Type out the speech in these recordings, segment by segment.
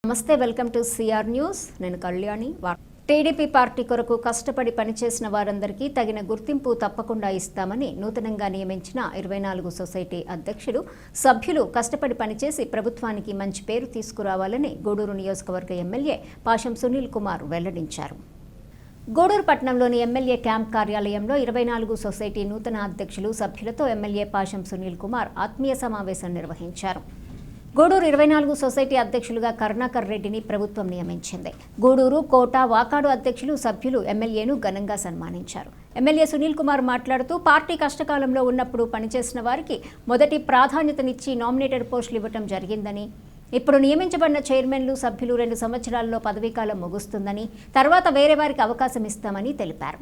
నమస్తే, welcome to CR news. నేను Kalyani. TDP party కొరకు కష్టపడి పనిచేసిన వారందరికీ తగిన గుర్తింపు తప్పకుండా ఇస్తామని నూతనంగా నియమించిన 24 సొసైటీ అధ్యక్షులు, సభ్యులు కష్టపడి పనిచేసి ప్రభుత్వానికి మంచి పేరు తీసుకురావాలని గూడూరు నియోజకవర్గ ఎమ్మెల్యే పాషం సునీల్ కుమార్ వెల్లడించారు. గూడూరు పట్టణంలోని ఎమ్మెల్యే క్యాంప్ కార్యాలయంలో 24 సొసైటీ నూతన అధ్యక్షులు, సభ్యులతో ఎమ్మెల్యే పాషం సునీల్ కుమార్ ఆత్మీయ సమావేశం నిర్వహించారు. గూడూరు 24 సొసైటీ అధ్యక్షులుగా కరుణాకర్ రెడ్డిని ప్రభుత్వం నియమించింది. గూడూరు, కోట, వాకాడు అధ్యక్షులు, సభ్యులు ఎమ్మెల్యేను ఘనంగా సన్మానించారు. ఎమ్మెల్యే సునీల్ కుమార్ మాట్లాడుతూ పార్టీ కష్టకాలంలో ఉన్నప్పుడు పనిచేసిన వారికి మొదటి ప్రాధాన్యతనిచ్చి నామినేటెడ్ పోస్టులు ఇవ్వడం జరిగిందని, ఇప్పుడు నియమించబడిన చైర్మన్లు, సభ్యులు 2 సంవత్సరాల్లో పదవీకాలం ముగుస్తుందని, తర్వాత వేరే వారికి అవకాశం ఇస్తామని తెలిపారు.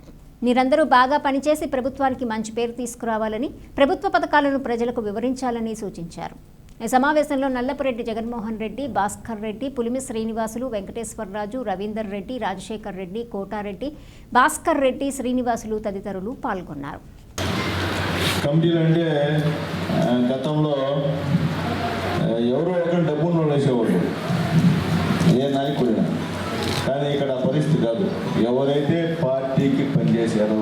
మీరందరూ బాగా పనిచేసి ప్రభుత్వానికి మంచి పేరు తీసుకురావాలని, ప్రభుత్వ పథకాలను ప్రజలకు వివరించాలని సూచించారు. ఈ సమావేశంలో నల్లపురెడ్డి జగన్మోహన్ రెడ్డి, భాస్కర్ రెడ్డి, పులిమి శ్రీనివాసులు, వెంకటేశ్వరరాజు, రవీందర్ రెడ్డి, రాజశేఖర్ రెడ్డి, కోటారెడ్డి, భాస్కర్ రెడ్డి, శ్రీనివాసులు తదితరులు పాల్గొన్నారు. కమిటీలు అంటే గతంలో ఎవరో ఒకరు డబ్బును వేసేవాళ్ళు, ఏ నాయకుడైనా. కానీ ఇక్కడ పరిస్థితి కాదు. ఎవరైతే పార్టీకి పనిచేశారో,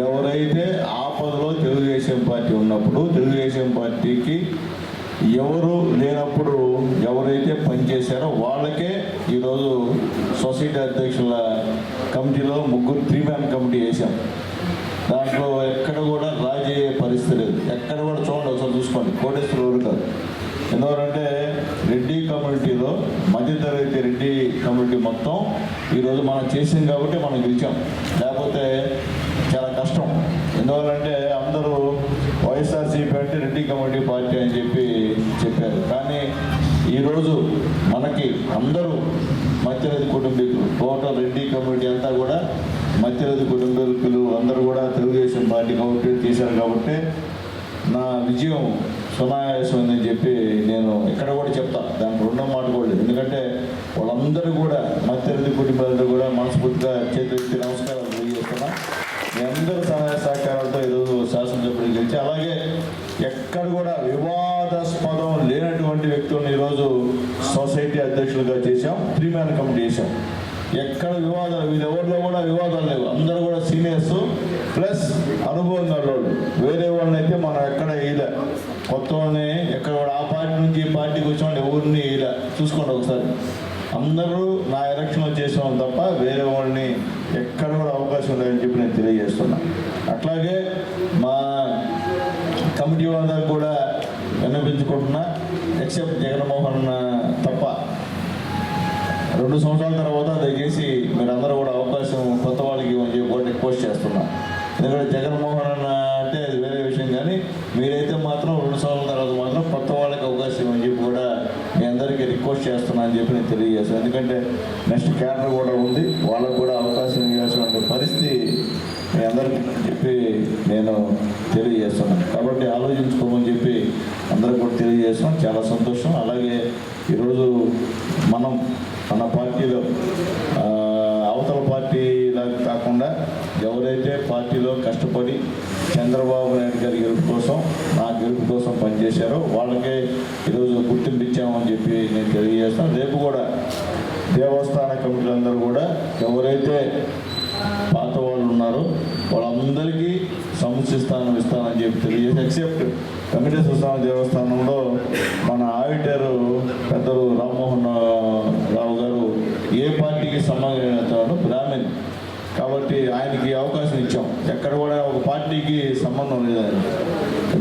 ఎవరైతే ఆపదలో తెలుగుదేశం పార్టీ ఉన్నప్పుడు, తెలుగుదేశం పార్టీకి ఎవరు లేనప్పుడు ఎవరైతే పనిచేశారో వాళ్ళకే ఈరోజు సొసైటీ అధ్యక్షుల కమిటీలో 3 మ్యాన్ కమిటీ వేసాం. దాంట్లో ఎక్కడ కూడా రాజీ అయ్యే పరిస్థితి లేదు. ఎక్కడ కూడా చూడండి, ఒకసారి చూసుకోండి. కోటేశ్వరరావు కాదు. ఎందుకంటే రెడ్డి కమ్యూనిటీలో మధ్యతరగతి రెడ్డి కమ్యూనిటీ మొత్తం ఈరోజు మనం చేసింది కాబట్టి మనం గెలిచాం. లేకపోతే చాలా కష్టం. ఎందువల్లంటే అందరూ వైఎస్ఆర్సీపీ అంటే రెడ్డి కమ్యూనిటీ పార్టీ అని చెప్పారు. కానీ ఈరోజు మనకి అందరూ మధ్యతరగతి కుటుంబీకులు, టోటల్ రెడ్డి కమ్యూనిటీ అంతా కూడా మధ్యతరగతి కుటుంబీకులు అందరూ కూడా తెలుగుదేశం పార్టీ కమిటీ తీశారు. కాబట్టి నా విజయం సునాయాసమైందని చెప్పి నేను ఎక్కడ కూడా చెప్తా. దానికి రెండో మాట కూడా లేదు. ఎందుకంటే వాళ్ళందరూ కూడా మధ్యతరగతి కుటుంబాలందరూ కూడా మనస్ఫూర్తిగా చేతులెత్తి నమస్కారాలు తెలియజేస్తున్నా. మీ అందరూ సహాయ సహకారాలతో ఈరోజు శాసనసభ్యులు గెలిచి, అలాగే ఎక్కడ కూడా వివాదాస్పదం లేనటువంటి వ్యక్తులను ఈరోజు సొసైటీ అధ్యక్షులుగా చేశాం. 3 మ్యాన్ కమిటీ చేశాం. ఎక్కడ వివాదాలు, వీళ్ళెవరిలో కూడా వివాదాలు లేవు. అందరూ కూడా సీనియర్స్ ప్లస్ అనుభవం గలవాళ్ళు. వేరే వాళ్ళని అయితే మనం ఎక్కడ వేయలే. కొత్త వాళ్ళని ఎక్కడ కూడా ఆ పార్టీ నుంచి ఈ పార్టీకి వచ్చిన వాళ్ళు ఎవరిని వేయలే. చూసుకోండి ఒకసారి. అందరూ నా ఎలక్షన్లో చేసాం తప్ప వేరే వాళ్ళని ఎక్కడ కూడా అవకాశం లేదని చెప్పి నేను తెలియజేస్తున్నా. అట్లాగే మా కమిటీ వాళ్ళందరూ కూడా విన్నపించుకుంటున్నా, ఎక్సెప్ట్ జగన్మోహన్ తప్ప 2 సంవత్సరాల తర్వాత దయచేసి మీరందరూ కూడా అవకాశం కొత్త వాళ్ళకి ఇవ్వని చెప్పి కూడా రిక్వెస్ట్ చేస్తున్నా. ఎందుకంటే జగన్మోహన్ అంటే అది వేరే విషయం, కానీ మీరైతే మాత్రం 2 సంవత్సరాల తర్వాత మాత్రం కొత్త వాళ్ళకి అవకాశం ఇవ్వని చెప్పి కూడా మీ అందరికీ రిక్వెస్ట్ చేస్తున్నా అని చెప్పి నేను తెలియజేస్తాను. ఎందుకంటే నెక్స్ట్ క్యాడర్ కూడా ఉంది, వాళ్ళకు కూడా అవకాశం ఇవ్వాల్సిన పరిస్థితి మీ అందరికీ చెప్పి నేను తెలియజేస్తున్నాను. కాబట్టి ఆలోచించుకోమని చెప్పి అందరూ కూడా తెలియజేస్తున్నాం. చాలా సంతోషం. అలాగే ఈరోజు మనం మన పార్టీలో అవతల పార్టీలాగా కాకుండా ఎవరైతే పార్టీలో కష్టపడి చంద్రబాబు నాయుడు గారి గెలుపు కోసం, నా గెలుపు కోసం పనిచేశారో వాళ్ళకే ఈరోజు గుర్తింపు ఇచ్చామని చెప్పి నేను తెలియజేస్తాను. రేపు కూడా దేవస్థాన కమిటీలందరూ కూడా ఎవరైతే పాత వాళ్ళు ఉన్నారో వాళ్ళందరికీ సముచిత స్థానం ఇస్తానని చెప్పి తెలియజేసి, ఎక్సెప్ట్ వెంకటేశ్వర స్వామి దేవస్థానంలో మన ఆడిటర్ పెద్దలు రామ్మోహన్ రావు గారు ఏ పార్టీకి సంబంధించిన బ్రాహ్మణ్ కాబట్టి ఆయనకి అవకాశం ఇచ్చాం. ఎక్కడ కూడా ఒక పార్టీకి సంబంధం లేదని,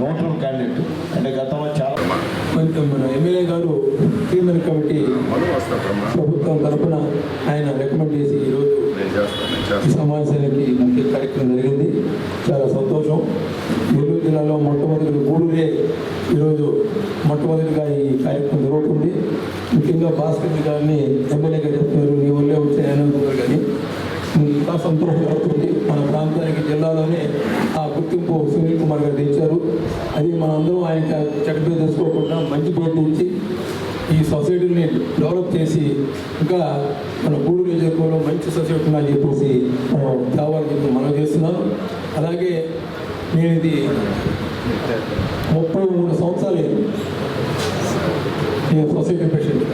న్యూట్రల్ క్యాండిడేట్. అంటే గతంలో చాలా మన ఎమ్మెల్యే గారు 3 మ్యాన్ కమిటీ ప్రభుత్వం తరఫున ఆయన రికమెండ్ చేసి ఈరోజు ఈ సమావేశానికి ముఖ్య కార్యక్రమం జరిగింది. చాలా సంతోషం. నెల్లూరు జిల్లాలో మొట్టమొదటి గూడూరే ఈరోజు మొట్టమొదటిగా ఈ కార్యక్రమం జరుగుతుంది. ముఖ్యంగా భాస్కర్ గారిని ఎమ్మెల్యేగా చెప్తున్నారు, నీ వల్లే వచ్చే ఆనందం కానీ ఇంకా సంతోషం జరుగుతుంది. మన ప్రాంతానికి జిల్లాలోనే ఆ గుర్తింపు సునీల్ కుమార్ గారు తెచ్చారు. అది మనందరం ఆయన చెడ్డ తెలుసుకోకుండా మంచి పేరు తెచ్చి ఈ సొసైటీని డెవలప్ చేసి ఇంకా మన గూడూరు నియోజకవర్గంలో మంచి సొసైటీ ఉందని చెప్పేసి కావాలని చెప్పి మనం చేస్తున్నాం. అలాగే నేను ఇది 33 సంవత్సరాలు నేను సొసైటీ ప్రెసిడెంట్.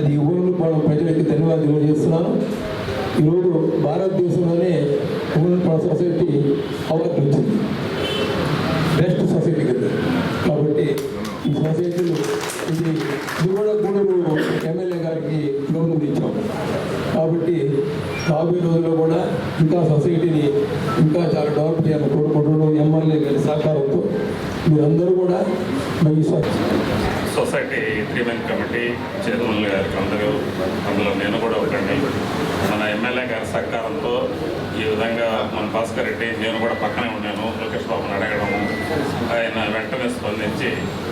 అది ఊరు ప్రజలకి ధన్యవాదాలు తెలియజేస్తున్నాను. ఈరోజు భారతదేశంలోనే ఊరు సొసైటీ అవార్డు వచ్చింది బెస్ట్ సొసైటీ కింద. కాబట్టి ఈ సొసైటీలు ఇది గూడూరు ఎమ్మెల్యే గారికి గౌరవం ఇచ్చాం. కాబట్టి రాబోయే రోజుల్లో కూడా ఇంకా సొసైటీని ఇంకా చాలా డెవలప్ చేయాలని కోరుకుంటున్నాం. ఎమ్మెల్యే గారి సహకారంతో మీరందరూ కూడా ఈ సొసైటీ 3 కమిటీ చైర్మన్ గారికి అందులో నేను కూడా ఒకటి. మన ఎమ్మెల్యే గారి సహకారంతో ఈ విధంగా మన భాస్కర్ రెడ్డి నేను కూడా పక్కనే ఉన్నాను. లోకేష్ బాబుని అడగడము, ఆయన వెంటనే స్పందించి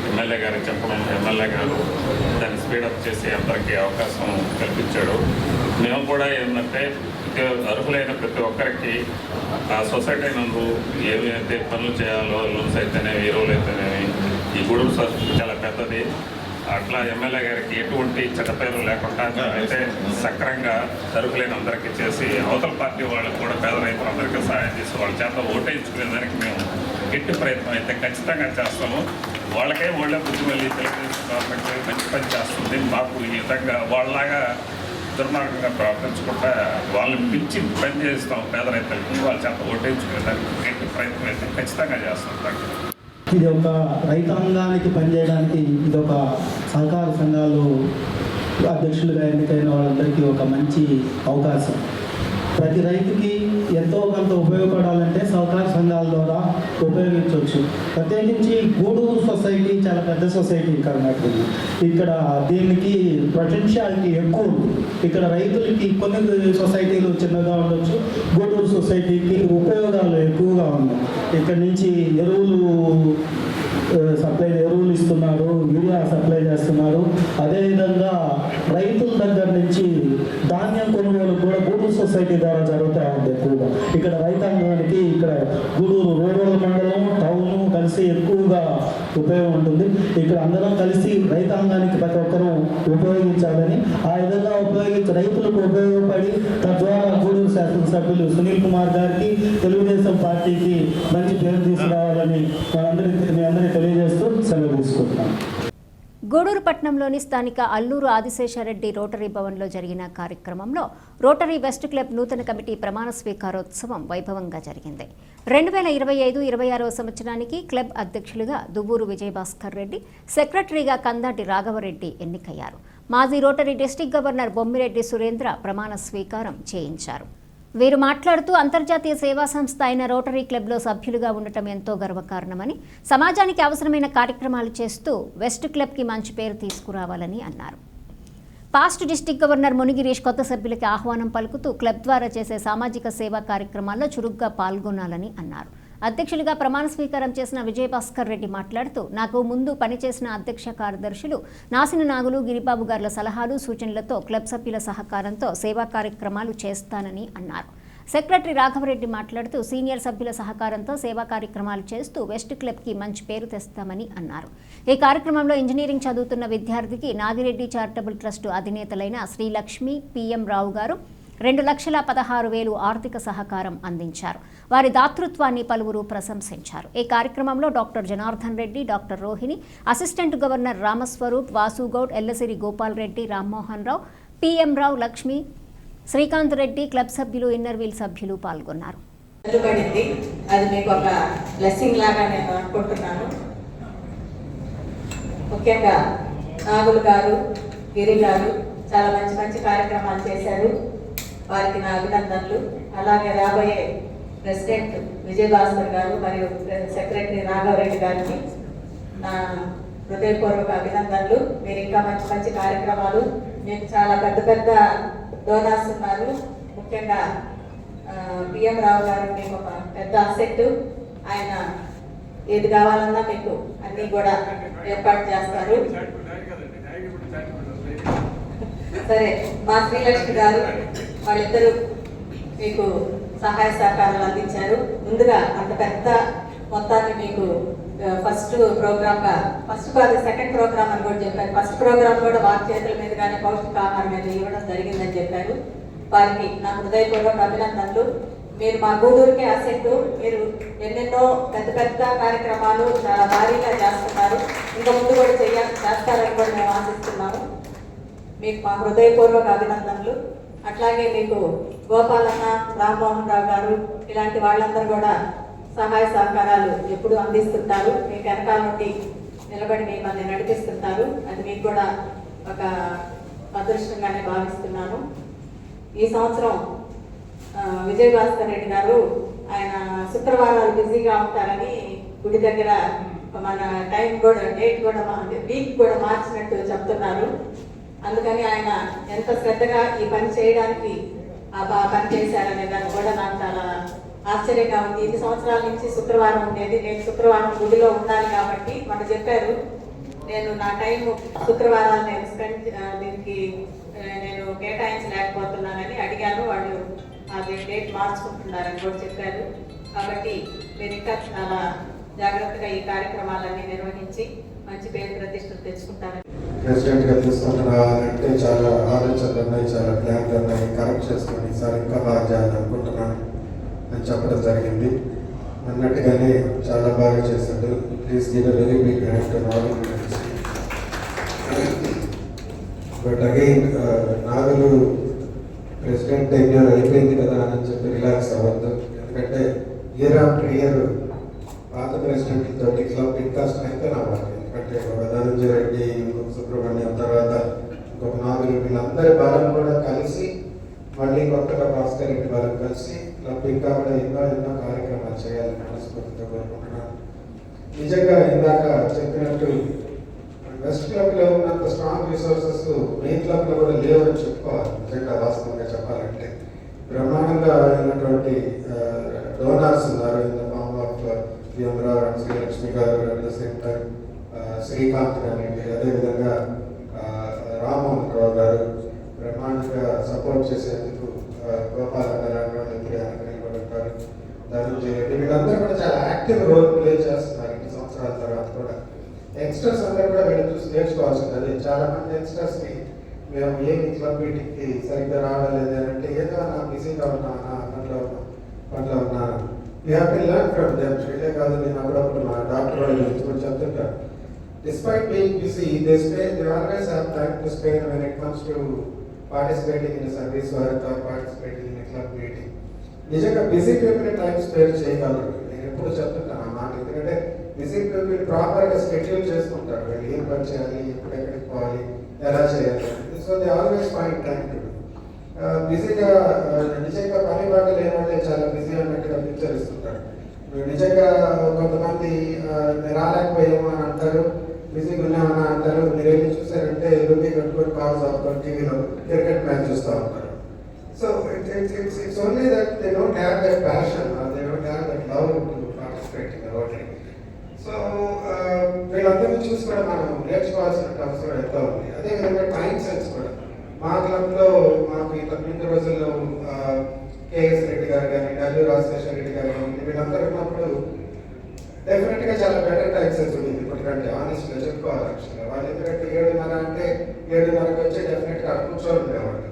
ఎమ్మెల్యే గారికి చెప్పడం, ఎమ్మెల్యే గారు దాన్ని స్పీడప్ చేసి అందరికీ అవకాశం కల్పించాడు. మేము కూడా ఏంటంటే అర్హులైన ప్రతి ఒక్కరికి ఆ సొసైటీ నందు ఏమైతే పనులు చేయాలో, లోన్స్ అయితేనేవి, ఎరువులు అయితేనేవి, ఈ గూడూరు సొసైటీ చాలా పెద్దది. అట్లా ఎమ్మెల్యే గారికి ఎటువంటి చెడ్డపేరు లేకుండా అయితే సక్రంగా అర్హులైన అందరికీ చేసి అవతల పార్టీ వాళ్ళకి కూడా పేద రైతులందరికీ సహాయం చేసి వాళ్ళ చేత ఓటేయించుకునే దానికి మేము గట్టి ప్రయత్నం అయితే ఖచ్చితంగా చేస్తాము. వాళ్ళకే వాళ్ళే బుద్ధి వెళ్ళి తెలుగుదేశం గవర్నమెంట్ మంచి పని చేస్తుంది. మాకు ఈ విధంగా వాళ్ళలాగా దుర్మార్గంగా ప్రవర్తించకుండా వాళ్ళని పిలిచి పని చేస్తాం. పేద రైతులకి వాళ్ళ చేత ఓటేయించుకునే దానికి గట్టి ప్రయత్నం అయితే ఖచ్చితంగా చేస్తాం. ఇది ఒక రైతాంగానికి పనిచేయడానికి ఇది ఒక సహకార సంఘాలు అధ్యక్షులుగా ఎన్నికైన వాళ్ళందరికీ ఒక మంచి అవకాశం. ప్రతి రైతుకి ఎంతో కొంత ఉపయోగపడాలంటే సహకార సంఘాల ద్వారా ఉపయోగించవచ్చు. ప్రత్యేకించి గూడూరు సొసైటీ చాలా పెద్ద సొసైటీ కర్ణాటక. ఇక్కడ దీనికి పొటెన్షియాలిటీ ఎక్కువ ఉంది. ఇక్కడ రైతులకి కొన్ని సొసైటీలు చిన్నగా ఉండొచ్చు, గూడూరు సొసైటీకి ఉపయోగాలు ఎక్కువగా ఉన్నాయి. ఇక్కడ నుంచి ఎరువులు ఇస్తున్నారు, యూరియా సప్లై చేస్తున్నారు. అదేవిధంగా రైతుల దగ్గర నుంచి ధాన్యం కొనుగోలు కూడా గూడూరు సొసైటీ ద్వారా జరుగుతూ ఉంది ఎక్కువగా. ఇక్కడ రైతాంగానికి ఇక్కడ గూడూరు రూరల్ మండలం, టౌన్ కలిసి ఎక్కువగా ఉపయోగం ఉంటుంది. ఇక్కడ అందరం కలిసి రైతాంగానికి ప్రతి ఒక్కరూ ఉపయోగించాలని, ఆ విధంగా రైతులకు ఉపయోగపడి తద్వారా గూడూరు శాసనసభ్యులు సునీల్ కుమార్ గారికి, తెలుగుదేశం పార్టీకి మంచి పేరు తీసుకురావాలని మీ అందరికీ తెలియజేస్తూ సెలవు తీసుకుంటున్నాం. గూడూరు పట్టణంలోని స్థానిక అల్లూరు ఆదిశేషారెడ్డి రోటరీ భవన్లో జరిగిన కార్యక్రమంలో రోటరీ వెస్ట్ క్లబ్ నూతన కమిటీ ప్రమాణ స్వీకారోత్సవం వైభవంగా జరిగింది. 2025-26వ సంవత్సరానికి క్లబ్ అధ్యక్షులుగా దువ్వూరు విజయభాస్కర్ రెడ్డి, సెక్రటరీగా కందాటి రాఘవరెడ్డి ఎన్నికయ్యారు. మాజీ rotary district governor Bommireddy Surendra ప్రమాణ స్వీకారం చేయించారు. వీరు మాట్లాడుతూ అంతర్జాతీయ సేవా సంస్థ అయిన రోటరీ క్లబ్లో సభ్యులుగా ఉండటం ఎంతో గర్వకారణమని, సమాజానికి అవసరమైన కార్యక్రమాలు చేస్తూ వెస్ట్ క్లబ్కి మంచి పేరు తీసుకురావాలని అన్నారు. పాస్ట్ డిస్టిక్ గవర్నర్ మునిగిరీష్ కొత్త సభ్యులకి ఆహ్వానం పలుకుతూ క్లబ్ ద్వారా చేసే సామాజిక సేవా కార్యక్రమాల్లో చురుగ్గా పాల్గొనాలని అన్నారు. అధ్యక్షులుగా ప్రమాణ స్వీకారం చేసిన విజయభాస్కర్ రెడ్డి మాట్లాడుతూ, నాకు ముందు పనిచేసిన అధ్యక్ష కార్యదర్శులు నాసిన నాగులు, గిరిబాబు గారుల సలహాలు, సూచనలతో క్లబ్ సభ్యుల సహకారంతో సేవా కార్యక్రమాలు చేస్తానని అన్నారు. సెక్రటరీ రాఘవరెడ్డి మాట్లాడుతూ, సీనియర్ సభ్యుల సహకారంతో సేవా కార్యక్రమాలు చేస్తూ వెస్ట్ క్లబ్కి మంచి పేరు తెస్తామని అన్నారు. ఈ కార్యక్రమంలో ఇంజనీరింగ్ చదువుతున్న విద్యార్థికి నాగిరెడ్డి చారిటబుల్ ట్రస్టు అధినేతలైన శ్రీలక్ష్మి పిఎం రావు గారు 2,16,000 ఆర్థిక సహకారం అందించారు. వారి దాతృత్వాన్ని పలువురు ప్రశంసించారు. ఈ కార్యక్రమంలో doctor Janardhan Reddy, doctor Rohini, assistant governor Ramswaroop, Vasugoud, Ellasiri Gopal Reddy, Rammohan Rao, PM Rao, Lakshmi, Srikanth Reddy, club సభ్యులు, ఇన్నర్ వీల్ సభ్యులు పాల్గొన్నారు. అది మీకు ఒక బ్లెస్సింగ్ లాగా నేను అనుకుంటున్నాను. ముఖ్యంగా నాగులు గారు, గిరి గారు చాలా మంచి మంచి కార్యక్రమాలు చేశారు. వారికి నా అభినందనలు. అలాగే రాబోయే ప్రెసిడెంట్ విజయభాస్కర్ గారు మరియు సెక్రటరీ రాఘవరెడ్డి గారికి నా హృదయపూర్వక అభినందనలు. మీరు ఇంకా మంచి మంచి కార్యక్రమాలు, మీకు చాలా పెద్ద పెద్ద డోనర్స్ ఉన్నారు. ముఖ్యంగా పిఎం రావు గారు మీకు ఒక పెద్ద అసెట్. ఆయన ఏది కావాలన్నా మీకు అన్నీ కూడా ఏర్పాటు చేస్తారు. సరే, మా శ్రీలక్ష్మి గారు వాళ్ళిద్దరూ మీకు సహాయ సహకారాలు అందించారు. ముందుగా అంత పెద్ద మొత్తాన్ని మీకు ఫస్ట్ కాదు సెకండ్ ప్రోగ్రామ్ అని కూడా చెప్పారు. ఫస్ట్ ప్రోగ్రామ్ కూడా వారి చేతుల మీదుగానే పౌష్టికాహారం మీద ఇవ్వడం జరిగిందని చెప్పారు. వారికి నా హృదయపూర్వక అభినందనలు. మీరు మా గూడూరుకే అసెట్. మీరు ఎన్నెన్నో పెద్ద పెద్ద కార్యక్రమాలు చాలా భారీగా చేస్తున్నారు. ఇంకా ముందు కూడా చేస్తారని కూడా మేము ఆశిస్తున్నాము. మీకు మా హృదయపూర్వక అభినందనలు. అట్లాగే మీకు గోపాలన్న, రామ్మోహన్ రావు గారు ఇలాంటి వాళ్ళందరూ కూడా సహాయ సహకారాలు ఎప్పుడు అందిస్తుంటారు. మీకు వెనకాల నుండి నిలబడి మిమ్మల్ని నడిపిస్తుంటారు. అది మీకు కూడా ఒక అదృష్టంగానే భావిస్తున్నాను. ఈ సంవత్సరం విజయభాస్కర్ రెడ్డి గారు ఆయన శుక్రవారాలు బిజీగా ఉంటారని గుడి దగ్గర మన టైం కూడా, డేట్ కూడా, వీక్ కూడా మార్చినట్టు చెప్తున్నారు. అందుకని ఆయన ఎంత శ్రద్ధగా ఈ పని చేయడానికి పని చేశారనే దాన్ని కూడా నాకు చాలా ఆశ్చర్యంగా ఉంది. 2 సంవత్సరాల నుంచి శుక్రవారం ఉండేది. నేను శుక్రవారం గుడిలో ఉండాలి కాబట్టి మనం చెప్పారు, నేను నా టైం శుక్రవారాలు నేను దీనికి నేను కేటాయించలేకపోతున్నానని అడిగాను. వాళ్ళు అది డేట్ మార్చుకుంటున్నారని కూడా చెప్పారు. కాబట్టి మీరు ఇంకా చాలా జాగ్రత్తగా ఈ కార్యక్రమాలన్నీ నిర్వహించి మంచి పేరు ప్రతిష్టలు తెచ్చుకుంటారని. ప్రెసిడెంట్గా తీసుకొని రావాలంటే చాలా ఆలోచనలు ఉన్నాయి, చాలా ప్లాన్లు ఉన్నాయి. కరెక్ట్ చేసుకొని ఈసారి ఇంకా బాగా చేయాలని అనుకుంటున్నాను అని చెప్పడం జరిగింది. అన్నట్టుగానే చాలా బాగా చేశాడు. Please give a very big hand to Nagulu. But again Nagulu president tenure అయిపోయింది కదా అని చెప్పి రిలాక్స్ అవ్వద్దు. ఎందుకంటే ఇయర్ ఆఫ్టర్ ఇయర్ పాత ప్రెసిడెంట్ తోటి క్లబ్ ఇంకా స్ట్రెంగ్తన్ అవ్వాలి. ఎందుకంటే ధనంజయ రెడ్డి, సుబ్రహ్మణ్యం, తర్వాత ఇంకొక నాగులు, వీళ్ళందరి బలం కూడా కలిసి మళ్ళీ కొత్తగా భాస్కర్ రెడ్డి బలం కలిసి క్లబ్ ఇంకా కూడా ఎన్నో కార్యక్రమాలు చేయాలని మనస్ఫూర్తిగా కోరుకుంటున్నాను. నిజంగా ఇందాక చెప్పినట్టు వెస్ట్ క్లబ్లో ఉన్నంత స్ట్రాంగ్ రిసోర్సెస్ మెయిన్ క్లబ్లో కూడా లేవని చెప్పుకోవాలి. నిజంగా వాస్తవంగా చెప్పాలంటే బ్రహ్మాండంగా అయినటువంటి డోనర్స్ ఉన్నారు. In the form of Bhimarao and Srilakshmi garu, at the same time Srikanth గారిని, అదేవిధంగా రామ్మోహన్ రావు గారు బ్రహ్మాండంగా సపోర్ట్ చేసేందుకు, గోపాలన్న గారు, ధనంజయ రెడ్డి, వీళ్ళందరూ కూడా చాలా యాక్టివ్ రోల్ ప్లే చేస్తున్నారు. 2 సంవత్సరాల తర్వాత కూడా యంగ్స్టర్స్ అందరూ కూడా వీళ్ళు చూసి నేర్చుకోవాల్సింది. అది చాలా మంది యంగ్స్టర్స్కి మేము ఏమి క్లబ్ మీటింగ్కి సరిగ్గా రావలేదు అంటే ఏదో నా బిజీగా ఉన్నాను, పనిలో ఉన్నాను. We have to learn from them. ఇదే కాదు, నేను అప్పుడప్పుడు మా డాక్టర్ వాళ్ళు గురించి కూడా చెప్తుంటాను. Despite being busy, they always have time to spend when it comes to participating in service work or participating in club meeting. నిజంగా బిజీ పీపుల్ టైం స్పెండ్ చేయగలరు. నేను ఎప్పుడు చెప్తుంటాను ఆ మాట. ఎందుకంటే బిజీ పీపుల్ ప్రాపర్గా షెడ్యూల్ చేసుకుంటారు. వీళ్ళు ఏం పని చేయాలి, ఎక్కడికి పోవాలి, ఎలా చేయాలి. So they always find time to బిజీగా. నిజంగా పని బాగా లేని వాళ్ళే చాలా బిజీ అన్నట్టుగా పిక్చర్ ఇస్తుంటారు. నిజంగా కొంతమంది రాలేకపోయాము అని అంటారు, బిజీగా ఉన్నామని అంటారు. మీరు ఏమి చూసారంటే లుంగి కట్టుకొని కాల్స్ ఆపుకొని టీవీలో క్రికెట్ మ్యాచ్ చూస్తూ ఉంటారు. So it's only that they don't have that passion or they don't have that love to participate in the Rotary. So వీళ్ళందరినీ చూసి కూడా మనం నేర్చుకోవాల్సిన అవసరం ఎంతో ఉంది. అదేవిధంగా టైం సెన్స్ కూడా మా క్లబ్లో మాకు ఇంతకుముందు రోజుల్లో కేఎస్ రెడ్డి గారు కానీ, డబ్ల్యూ రాజశేఖర్ రెడ్డి గారు కానీ, వీళ్ళందరూ ఉన్నప్పుడు డెఫినెట్గా చాలా బెటర్ టైం సెన్స్ ఉంది ఇప్పటికంటే. ఆనెస్ట్గా చెప్పుకోవాలి. యాక్చువల్గా వాళ్ళు ఎందుకంటే 7:30 అంటే 7:30కి వచ్చి డెఫినెట్గా అక్కడ కూర్చొని ఉండేవాళ్ళు.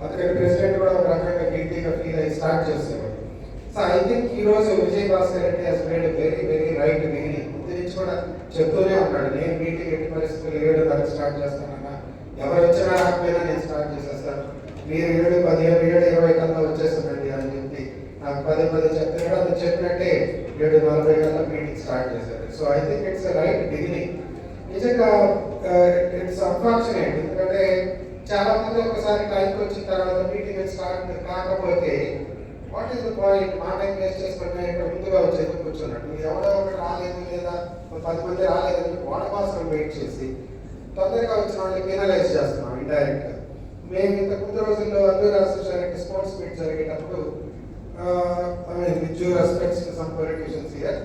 అందుకని ప్రెసిడెంట్ కూడా ఒక రకంగా గిల్టీగా ఫీల్ అయ్యి స్టార్ట్ చేసేవాడు. సో ఐ థింక్ ఈ రోజు Vijayabhaskar Reddy has made very very right beginning. ముందు నుంచి కూడా చెప్తూనే ఉన్నాడు, నేను మీటింగ్ ఎట్టి పరిస్థితులు 7:30 స్టార్ట్ చేస్తానన్నా, ఎవరు వచ్చినా రాకపోయినా నేను స్టార్ట్ చేసేస్తాను, మీరు 7:15, 7:20 కల్లా వచ్చేస్తుందండి అని చెప్పి నాకు 10 చెప్తున్నాడు. అది చెప్పినట్టే 7:40 కల్లా మీటింగ్ స్టార్ట్ చేశారు. So I think it's right beginning. నిజంగా ఇట్స్ అన్ఫార్చునేట్. ఎందుకంటే చాలా మంది ఒకసారి టైంకి వచ్చిన తర్వాత మీటింగ్ స్టార్ట్ కాకపోతే వాట్ ఈస్ ద పాయింట్? మా టైం వేస్ట్ చేసుకుంటే ఇక్కడ ముందుగా వచ్చేది కూర్చున్నట్టు. ఎవడో ఒకటి రాలేదు లేదా 10 మంది రాలేదని వాళ్ళ కోసం వెయిట్ చేసి తొందరగా వచ్చిన వాళ్ళని పెనలైజ్ చేస్తున్నాం ఇండైరెక్ట్గా. మేము ఇంతకు ముందు రోజుల్లో అల్లూరి రాజశేఖర్ స్పోర్ట్స్ మీట్ జరిగేటప్పుడు with due respects to some politicians here,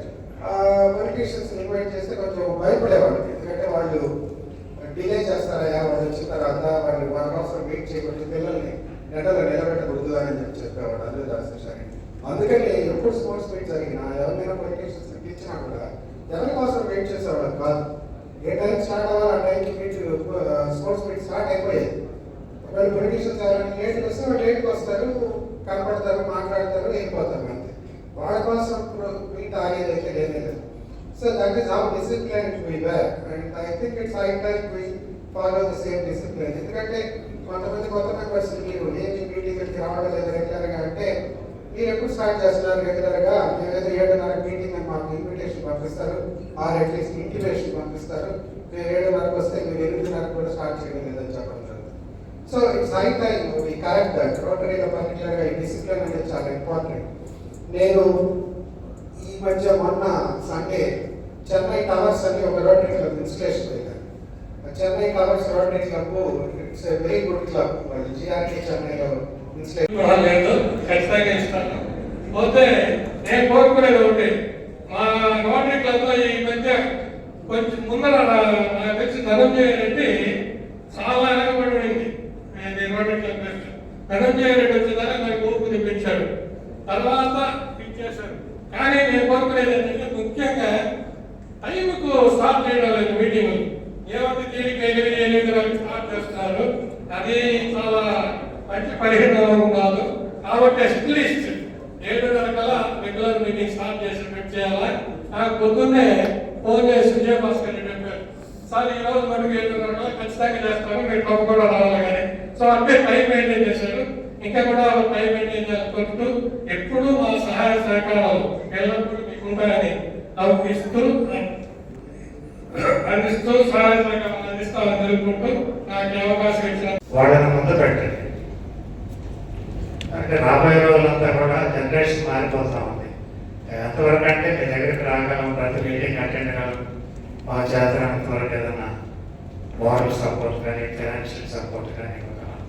politicians invite చేస్తే కొంచెం భయపడేవాళ్ళు. ఎందుకంటే వాళ్ళు డిలే చేస్తారయ్యా, వాళ్ళు వచ్చిన తర్వాత వాళ్ళు వాళ్ళ కోసం వెయిట్ చేయకూడదు, పిల్లల్ని నెలలో నిలబెట్టకూడదు అని చెప్పేవాడు అల్లూరి రాజశేఖర్. అందుకని ఎప్పుడు స్పోర్ట్స్ మీట్ జరిగినా ఎవరైనా పొలిటీషియన్స్ ఇచ్చినా కూడా ఎవరి కోసం వెయిట్ చేసేవాళ్ళు కాదు. ఏ టైం స్టార్ట్ అవ్వాలి ఆ టైంకి మీట్ స్పోర్ట్స్ మీట్ స్టార్ట్ అయిపోయేది. ఒకవేళ పొలిటీషియన్స్ ఎవరైనా లేట్కి వస్తే వాళ్ళు లేట్కి వస్తారు, కనపడతారు, మాట్లాడతారు, వెళ్ళిపోతారు అంతే. వాళ్ళ కోసం మీట్ ఆగేది అయితే లేదు. So that is how disciplined we were, and I think it's high time we follow the same discipline. ఎందుకంటే కొంతమంది కొత్త మెంబర్స్ మీరు ఏమి మీటింగ్కి రావడం లేదు రెగ్యులర్గా అంటే, మీరు ఎప్పుడు స్టార్ట్ చేస్తున్నారు రెగ్యులర్గా? మేమేదో 7:30 మీటింగ్ అని మాకు ఇన్విటేషన్ పంపిస్తారు, ఆర్ అట్లీస్ట్ ఇంటిమేషన్ పంపిస్తారు. మేము 7:30 వస్తే మీరు 8:30 కూడా స్టార్ట్ చేయడం లేదని చెప్పడం. So it's high time we correct that. రోటరీలో పర్టికులర్గా ఈ డిసిప్లిన్ అనేది చాలా ఇంపార్టెంట్. నేను ఈ మధ్య మొన్న సండే చెన్నై టవర్స్ అని ఒక రోటరీ క్లబ్ ఇన్స్టలేషన్ అయ్యారు. Chennai towers rotary club it's a very good club. GRT చెన్నైలో ఇన్స్టలేషన్ లేదు, ఖచ్చితంగా ఇస్తాను. పోతే నేను కోరుకునేది ఒకటి, మా రోటరీ క్లబ్లో ఈ మధ్య కొంచెం ముందర నాకు తెలిసి ధనంజయ రెడ్డి చాలా వెనకబడి ఉండింది. రోటరీ క్లబ్ ధనంజయ రెడ్డి వచ్చేదాకా నాకు ఊపు తెప్పించాడు, తర్వాత ఇచ్చేశారు. కానీ నేను కోరుకునేది ఏంటంటే ముఖ్యంగా టైంకు స్టార్ట్ చేయడం లేదు మీటింగ్. ఏమంటే దీనికి 8 స్టార్ట్ చేస్తున్నారు, అది చాలా మంచి పరిహారం కాదు. కాబట్టి అట్లీస్ట్ 7:30 కల్లా రెగ్యులర్ మీటింగ్ స్టార్ట్ చేసేటట్టు చేయాలి. నాకు పొద్దున్నే ఫోన్ చేసి విజయభాస్కర్ రెడ్డి చెప్పారు, సార్ ఈ రోజు మనకి 7:30 కల్లా ఖచ్చితంగా చేస్తాను, మీరు తప్పు కూడా రావాలి కానీ. సో అంటే టైం మెయింటైన్ చేశారు. ఇంకా కూడా టైం మెయింటైన్ చేసుకుంటూ ఎప్పుడు మా సహాయ సహకారాలు ఎల్లప్పుడూ మీకు ఉంటాయని అందిస్తూ సహాయ సహకారాలు అందిస్తామని తెలుపుకుంటూ నాకు అవకాశం ఇచ్చిన వాళ్ళని ముందు పెట్టండి. అంటే రాబోయే రోజులంతా కూడా జనరేషన్ మారిపోతా ఉంది. ఎంతవరకు అంటే మీ దగ్గరికి రాగలం, ప్రతి మీటింగ్ అటెండ్ కాలం, మా చేతనంతవరకు ఏదన్నా మోరల్ సపోర్ట్ కానీ ఫైనాన్షియల్ సపోర్ట్ కానీ ఇవ్వగలం.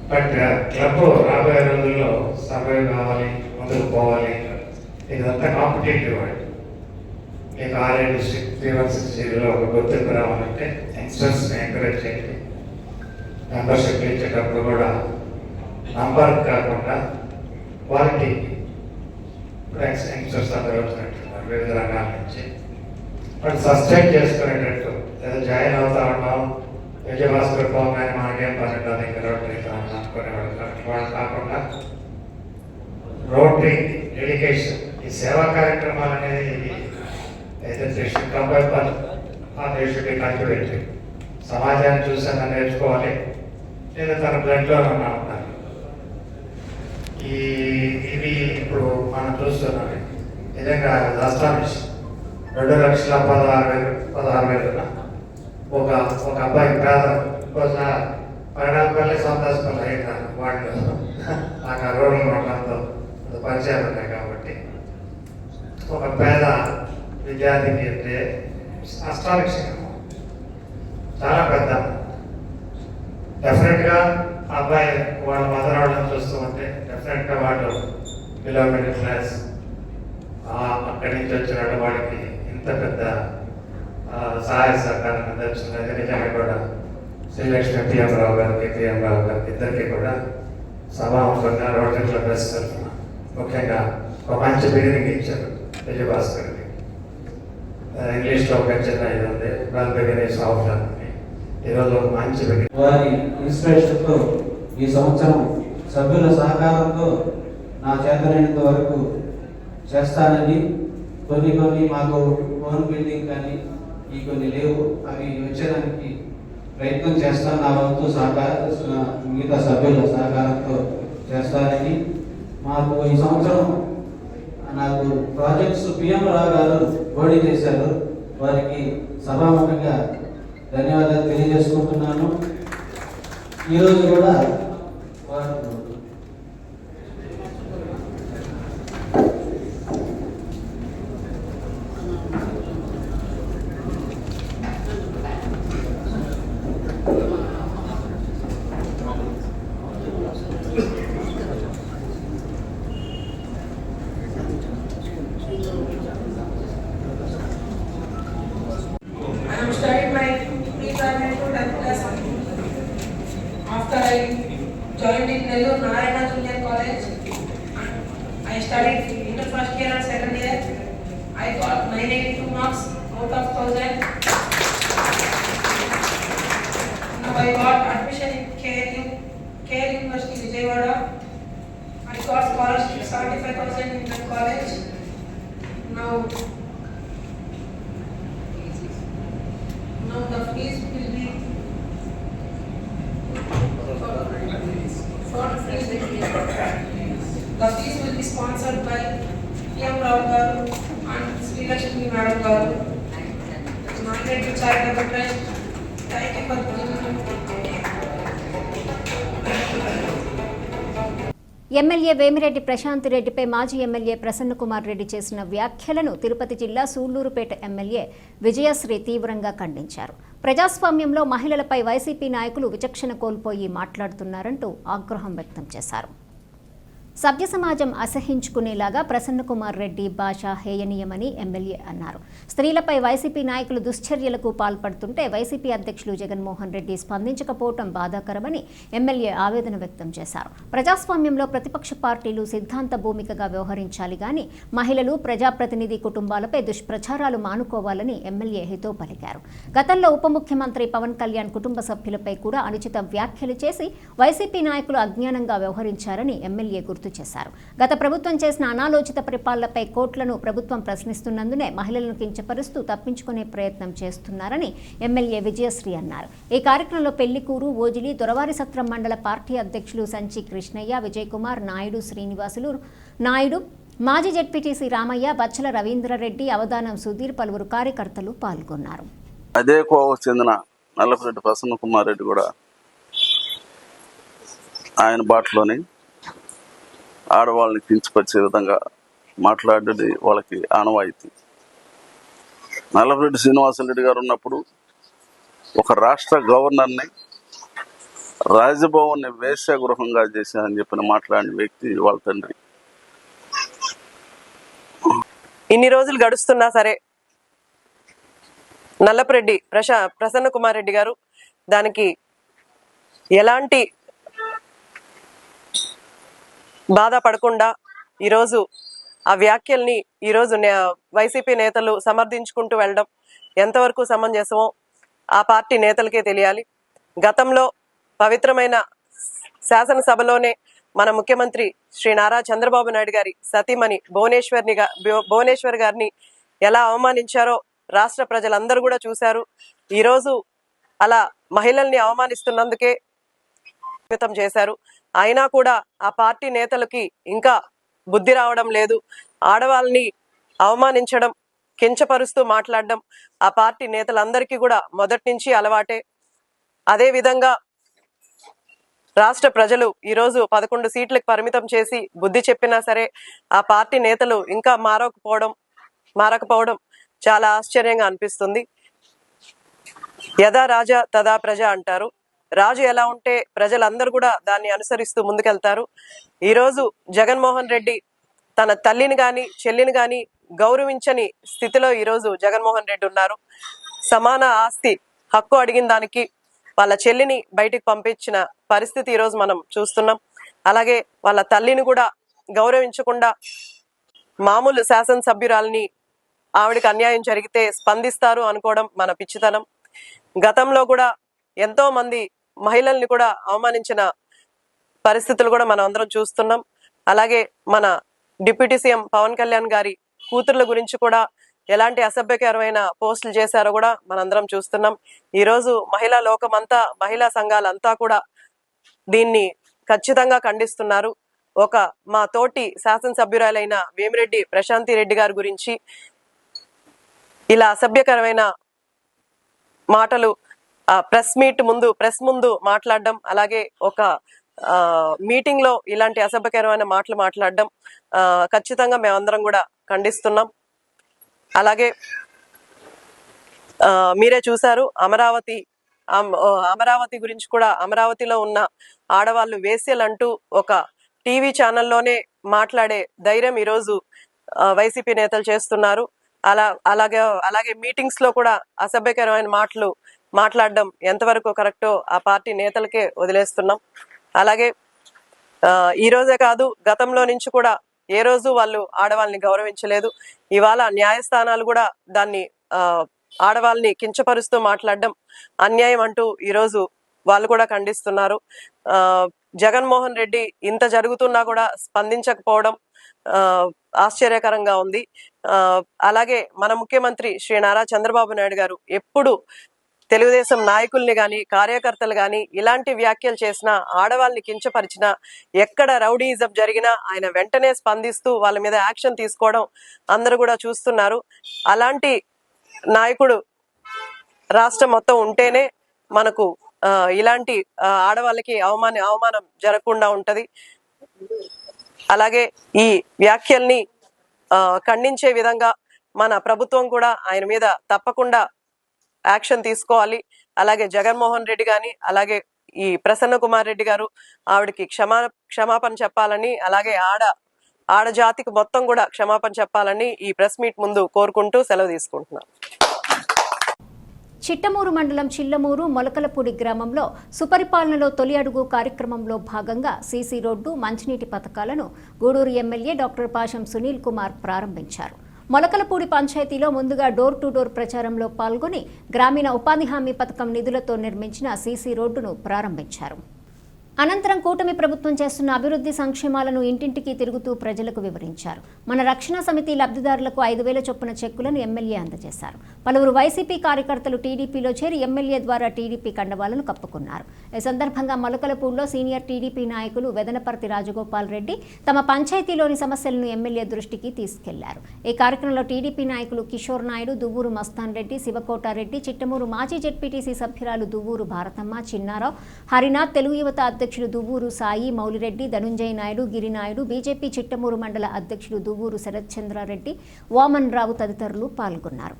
బట్ క్లబ్ రాబోయే రోజుల్లో సర్వైవ్ కావాలి, ముందుకు పోవాలి. ఇదంతా కాంపిటేటివ్ వరల్డ్. మీకు 6 డిస్ట్రిక్ట్ 3160లో ఒక గుర్తింపు రావాలంటే యంగ్స్టర్స్ని ఎంకరేజ్ చేయండి. మెంబర్షిప్ ఇచ్చేటప్పుడు కూడా నంబర్ కాకుండా క్వాలిటీ. యంగ్స్టర్స్ అందరూ వచ్చినట్టున్నారు వివిధ రంగాల నుంచి. బట్ సస్టైన్ చేసుకునేటట్టు ఏదో జాయిన్ అవుతా ఉన్నాం, విజయభాస్కర్ పోగానే మనకేం పని ఉంటుంది ఇంకా రోటరీ అనుకునేవాళ్ళు. వాళ్ళు కాకుండా రోటరీ డెడికేషన్, ఈ సేవా కార్యక్రమాలు అనేది కల్టివేటెడ్. సమాజాన్ని చూసాక నేర్చుకోవాలి, లేదా తన బ్లడ్లో ఉన్నారు. ఇవి ఇప్పుడు మనం చూస్తున్నాం. నిజంగా అస్టానిష్ 2,16,000 ఒక అబ్బాయి పేద పైనాపల్లి సంతోషపల్లి అయినారు వాళ్ళు. నాకు ఆ రోడ్లు వాళ్ళంతా పరిచయాలు ఉన్నాయి కాబట్టి ఒక పేద విద్యార్థికి అంటే అష్టాలక్ష్యం చాలా పెద్ద. డెఫినెట్గా అబ్బాయి వాళ్ళ మదర్ వాళ్ళని చూస్తూ ఉంటే డెఫినెట్గా వాళ్ళు బిలో మిడిల్ క్లాస్, అక్కడి నుంచి వచ్చిన వాళ్ళకి ఇంత పెద్ద సహాయ సహకారం అందించినది నిజంగా కూడా శ్రీలక్ష్మి పిఎం రావు గారికి, పిఎం రావు గారికి ఇద్దరికి కూడా సభాముఖంగా రోటరీ క్లబ్ తరఫున ముఖ్యంగా ఒక మంచి బిగినింగ్ ఇచ్చారు విజయభాస్కర్కి. ఇంగ్లీష్లో ఒక చిన్న ఇది ఉంది, వెల్ బిగినింగ్ సాఫ్ట్ అని. ఈరోజు ఒక మంచి బిగినింగ్. వారి ఇన్స్పిరేషన్తో ఈ సంవత్సరం సభ్యుల సహకారంతో నా చేతనైనంత వరకు చేస్తానని, కొన్ని మాకు ఫోన్ బిల్డింగ్ కానీ ఈ కొన్ని లేవు, అవి వచ్చేదానికి ప్రయత్నం చేస్తాను. నా వంతు మిగతా సభ్యుల సహకారంతో చేస్తానని. మాకు ఈ సంవత్సరం నాకు ప్రాజెక్ట్స్ పిఎం రావు గారు పోటీ చేశారు, వారికి సభాముఖంగా ధన్యవాదాలు తెలియజేసుకుంటున్నాను. ఈరోజు కూడా వారు After I joined in Nellore Narayana Junior College, I studied in the first year and second year. I got 982 marks out of 1000. Now I got admission in KL University Vijayawada. I got scholarship 75,000 in that college. Now the fees will be Reddy Charitable Trust. Thank you for giving me. MLA Vemireddy Prashanth రెడ్డిపై మాజీ MLA Prasanna Kumar Reddy చేసిన వ్యాఖ్యలను తిరుపతి జిల్లా Sullurpeta MLA Vijayasri తీవ్రంగా ఖండించారు. ప్రజాస్వామ్యంలో మహిళలపై YCP నాయకులు విచక్షణ కోల్పోయి మాట్లాడుతున్నారంటూ ఆగ్రహం వ్యక్తం చేశారు. సభ్య సమాజం అసహించుకునేలాగా ప్రసన్న కుమార్ రెడ్డి భాష హేయనీయమని ఎమ్మెల్యే అన్నారు. స్త్రీలపై వైసీపీ నాయకులు దుశ్చర్యలకు పాల్పడుతుంటే వైసీపీ అధ్యక్షులు జగన్మోహన్ రెడ్డి స్పందించకపోవడం బాధాకరమని ఎమ్మెల్యే ఆవేదన వ్యక్తం చేశారు. ప్రజాస్వామ్యంలో ప్రతిపక్ష పార్టీలు సిద్ధాంత భూమికగా వ్యవహరించాలి గాని మహిళలు ప్రజాప్రతినిధి కుటుంబాలపై దుష్ప్రచారాలు మానుకోవాలని ఎమ్మెల్యే హితో పలికారు. గతంలో ఉప ముఖ్యమంత్రి పవన్ కళ్యాణ్ కుటుంబ సభ్యులపై కూడా అనుచిత వ్యాఖ్యలు చేసి వైసీపీ నాయకులు అజ్ఞానంగా వ్యవహరించారని ఎమ్మెల్యే గుర్తు చేశారు. గత ప్రభుత్వం చేసిన అనాలోచిత పరిపాలనపై కోర్టులను ప్రభుత్వం ప్రశ్నిస్తున్నందునే మహిళలను కించపరుస్తూ తప్పించుకునే ప్రయత్నం చేస్తున్నారని ఎమ్మెల్యే విజయశ్రీ అన్నారు. ఈ కార్యక్రమంలో పెళ్లికూరు, ఓజిలి, దొరవారి సత్రం మండల పార్టీ అధ్యక్షులు సంచి కృష్ణయ్య, విజయ్ కుమార్, నాయుడు, శ్రీనివాసులు నాయుడు, మాజీ జెడ్పీటీసీ రామయ్య, బచ్చల రవీంద్రరెడ్డి, అవధానం సుధీర్, పలువురు కార్యకర్తలు పాల్గొన్నారు. అదే కోవకు చెందిన నల్లపరెడ్డి ప్రసన్న కుమార్ రెడ్డి కూడా ఆయన బాటలోని ఆడవాళ్ళని కించపరిచే విధంగా మాట్లాడేది వాళ్ళకి ఆనవాయితీ. నల్లపరెడ్డి శ్రీనివాసరెడ్డి గారు ఉన్నప్పుడు ఒక రాష్ట్ర గవర్నర్ని రాజభవన్ని వేశ్యాగృహంగా చేశానని చెప్పిన మాట్లాడిన వ్యక్తి వాళ్ళ తండ్రి. ఇన్ని రోజులు గడుస్తున్నా సరే నల్లపరెడ్డి ప్రసన్న కుమార్ రెడ్డి గారు దానికి ఎలాంటి బాధపడకుండా ఈరోజు ఆ వ్యాఖ్యల్ని ఈరోజు వైసీపీ నేతలు సమర్థించుకుంటూ వెళ్ళడం ఎంతవరకు సమంజసమో ఆ పార్టీ నేతలకే తెలియాలి. గతంలో పవిత్రమైన శాసనసభలోనే మన ముఖ్యమంత్రి శ్రీ నారా చంద్రబాబు నాయుడు గారి సతీమణి భువనేశ్వర్ గారిని ఎలా అవమానించారో రాష్ట్ర ప్రజలందరూ కూడా చూశారు. ఈరోజు అలా మహిళల్ని అవమానిస్తున్నందుకే చేశారు. అయినా కూడా ఆ పార్టీ నేతలకి ఇంకా బుద్ధి రావడం లేదు. ఆడవాళ్ళని అవమానించడం, కించపరుస్తూ మాట్లాడడం ఆ పార్టీ నేతలందరికీ కూడా మొదటి నుంచి అలవాటే. అదే విధంగా రాష్ట్ర ప్రజలు ఈరోజు 11 సీట్లకు పరిమితం చేసి బుద్ధి చెప్పినా సరే ఆ పార్టీ నేతలు ఇంకా మారకపోవడం చాలా ఆశ్చర్యంగా అనిపిస్తుంది. యథా రాజా తదా ప్రజ అంటారు. రాజు ఎలా ఉంటే ప్రజలందరూ కూడా దాన్ని అనుసరిస్తూ ముందుకెళ్తారు. ఈరోజు జగన్మోహన్ రెడ్డి తన తల్లిని గాని చెల్లిని గాని గౌరవించని స్థితిలో ఈరోజు జగన్మోహన్ రెడ్డి ఉన్నారు. సమాన ఆస్తి హక్కు అడిగిన దానికి వాళ్ళ చెల్లిని బయటికి పంపించిన పరిస్థితి ఈరోజు మనం చూస్తున్నాం. అలాగే వాళ్ళ తల్లిని కూడా గౌరవించకుండా మామూలు శాసనసభ్యురాలని ఆవిడకి అన్యాయం జరిగితే స్పందిస్తారు అనుకోవడం మన పిచ్చితనం. గతంలో కూడా ఎంతో మంది మహిళల్ని కూడా అవమానించిన పరిస్థితులు కూడా మనం అందరం చూస్తున్నాం. అలాగే మన డిప్యూటీ సీఎం పవన్ కళ్యాణ్ గారి కూతుర్ల గురించి కూడా ఎలాంటి అసభ్యకరమైన పోస్టులు చేశారో కూడా మనందరం చూస్తున్నాం. ఈరోజు మహిళా లోకమంతా, మహిళా సంఘాలంతా కూడా దీన్ని ఖచ్చితంగా ఖండిస్తున్నారు. మా తోటి శాసనసభ్యురాలైన వేమిరెడ్డి ప్రశాంతి రెడ్డి గారి గురించి ఇలా అసభ్యకరమైన మాటలు ప్రెస్ ముందు మాట్లాడడం, అలాగే ఒక మీటింగ్ లో ఇలాంటి అసభ్యకరమైన మాటలు మాట్లాడడం ఖచ్చితంగా మేమందరం కూడా ఖండిస్తున్నాం. అలాగే మీరే చూసారు అమరావతి గురించి కూడా, అమరావతిలో ఉన్న ఆడవాళ్ళు వేశ్యలంటూ ఒక టీవీ ఛానల్లోనే మాట్లాడే ధైర్యం ఈరోజు వైసీపీ నేతలు చేస్తున్నారు. అలాగే మీటింగ్స్ లో కూడా అసభ్యకరమైన మాటలు మాట్లాడడం ఎంతవరకు కరెక్టో ఆ పార్టీ నేతలకే వదిలేస్తున్నాం. అలాగే ఈ రోజే కాదు, గతంలో నుంచి కూడా ఏ రోజు వాళ్ళు ఆడవాళ్ళని గౌరవించలేదు. ఇవాళ న్యాయస్థానాలు కూడా దాన్ని ఆడవాళ్ళని కించపరుస్తూ మాట్లాడడం అన్యాయం అంటూ ఈరోజు వాళ్ళు కూడా ఖండిస్తున్నారు. జగన్మోహన్ రెడ్డి ఇంత జరుగుతున్నా కూడా స్పందించకపోవడం ఆశ్చర్యకరంగా ఉంది. అలాగే మన ముఖ్యమంత్రి శ్రీ నారా చంద్రబాబు నాయుడు గారు ఎప్పుడు తెలుగుదేశం నాయకుల్ని గాని, కార్యకర్తలు గాని ఇలాంటి వ్యాఖ్యలు చేసినా, ఆడవాళ్ళని కించపరిచినా, ఎక్కడ రౌడీయిజం జరిగినా ఆయన వెంటనే స్పందిస్తూ వాళ్ళ మీద యాక్షన్ తీసుకోవడం అందరూ కూడా చూస్తున్నారు. అలాంటి నాయకుడు రాష్ట్రం మొత్తం ఉంటేనే మనకు ఇలాంటి ఆడవాళ్ళకి అవమానం జరగకుండా ఉంటది. అలాగే ఈ వ్యాఖ్యల్ని ఖండించే విధంగా మన ప్రభుత్వం కూడా ఆయన మీద తప్పకుండా యాక్షన్ తీసుకోవాలి. అలాగే జగన్మోహన్ రెడ్డి గాని, అలాగే ఈ ప్రసన్న కుమార్ రెడ్డి గారు ఆవిడకి క్షమాపణ చెప్పాలని, అలాగే ఆడజాతికి మొత్తం కూడా క్షమాపణ చెప్పాలని ఈ ప్రెస్ మీట్ ముందు కోరుకుంటూ సెలవు తీసుకుంటున్నాను. చిట్టమూరు మండలం చిల్లమూరు మొలకలపూడి గ్రామంలో సుపరిపాలనలో తొలి అడుగు కార్యక్రమంలో భాగంగా సీసీ రోడ్డు, మంచినీటి పథకాలను గూడూరు ఎమ్మెల్యే డాక్టర్ పాషం సునీల్ కుమార్ ప్రారంభించారు. మొలకలపూడి పంచాయతీలో ముందుగా డోర్ టు డోర్ ప్రచారంలో పాల్గొని గ్రామీణ ఉపాధి హామీ పథకం నిధులతో నిర్మించిన సీసీ రోడ్డును ప్రారంభించారు. అనంతరం కూటమి ప్రభుత్వం చేస్తున్న అభివృద్ధి సంక్షేమాలను ఇంటింటికి తిరుగుతూ ప్రజలకు వివరించారు. మన రక్షణ సమితి లబ్ధిదారులకు 5,000 చొప్పున చెక్కులను ఎమ్మెల్యే అందజేశారు. పలువురు వైసీపీ కార్యకర్తలు టీడీపీలో చేరి ఎమ్మెల్యే ద్వారా టీడీపీ కండవాలను కప్పుకున్నారు. ఈ సందర్భంగా మొలకలపూడిలో సీనియర్ టీడీపీ నాయకులు వెదనపర్తి రాజగోపాల్ రెడ్డి తమ పంచాయతీలోని సమస్యలను ఎమ్మెల్యే దృష్టికి తీసుకెళ్లారు. ఈ కార్యక్రమంలో టీడీపీ నాయకులు కిషోర్ నాయుడు, దువ్వూరు మస్తాన్ రెడ్డి, శివకోటారెడ్డి, చిట్టమూరు మాజీ జెడ్పీటీసీ సభ్యురాలు దువ్వూరు భారతమ్మ, చిన్నారావు, హరినాథ్, తెలుగు యువత అధ్యక్షుడు దువ్వూరు సాయి, మౌలిరెడ్డి, ధనుంజయ నాయుడు, గిరినాయుడు, బీజేపీ చిట్టమూరు మండల అధ్యక్షుడు దువ్వూరు శరత్ చంద్రారెడ్డి, వామన్ రావు తదితరులు పాల్గొన్నారు.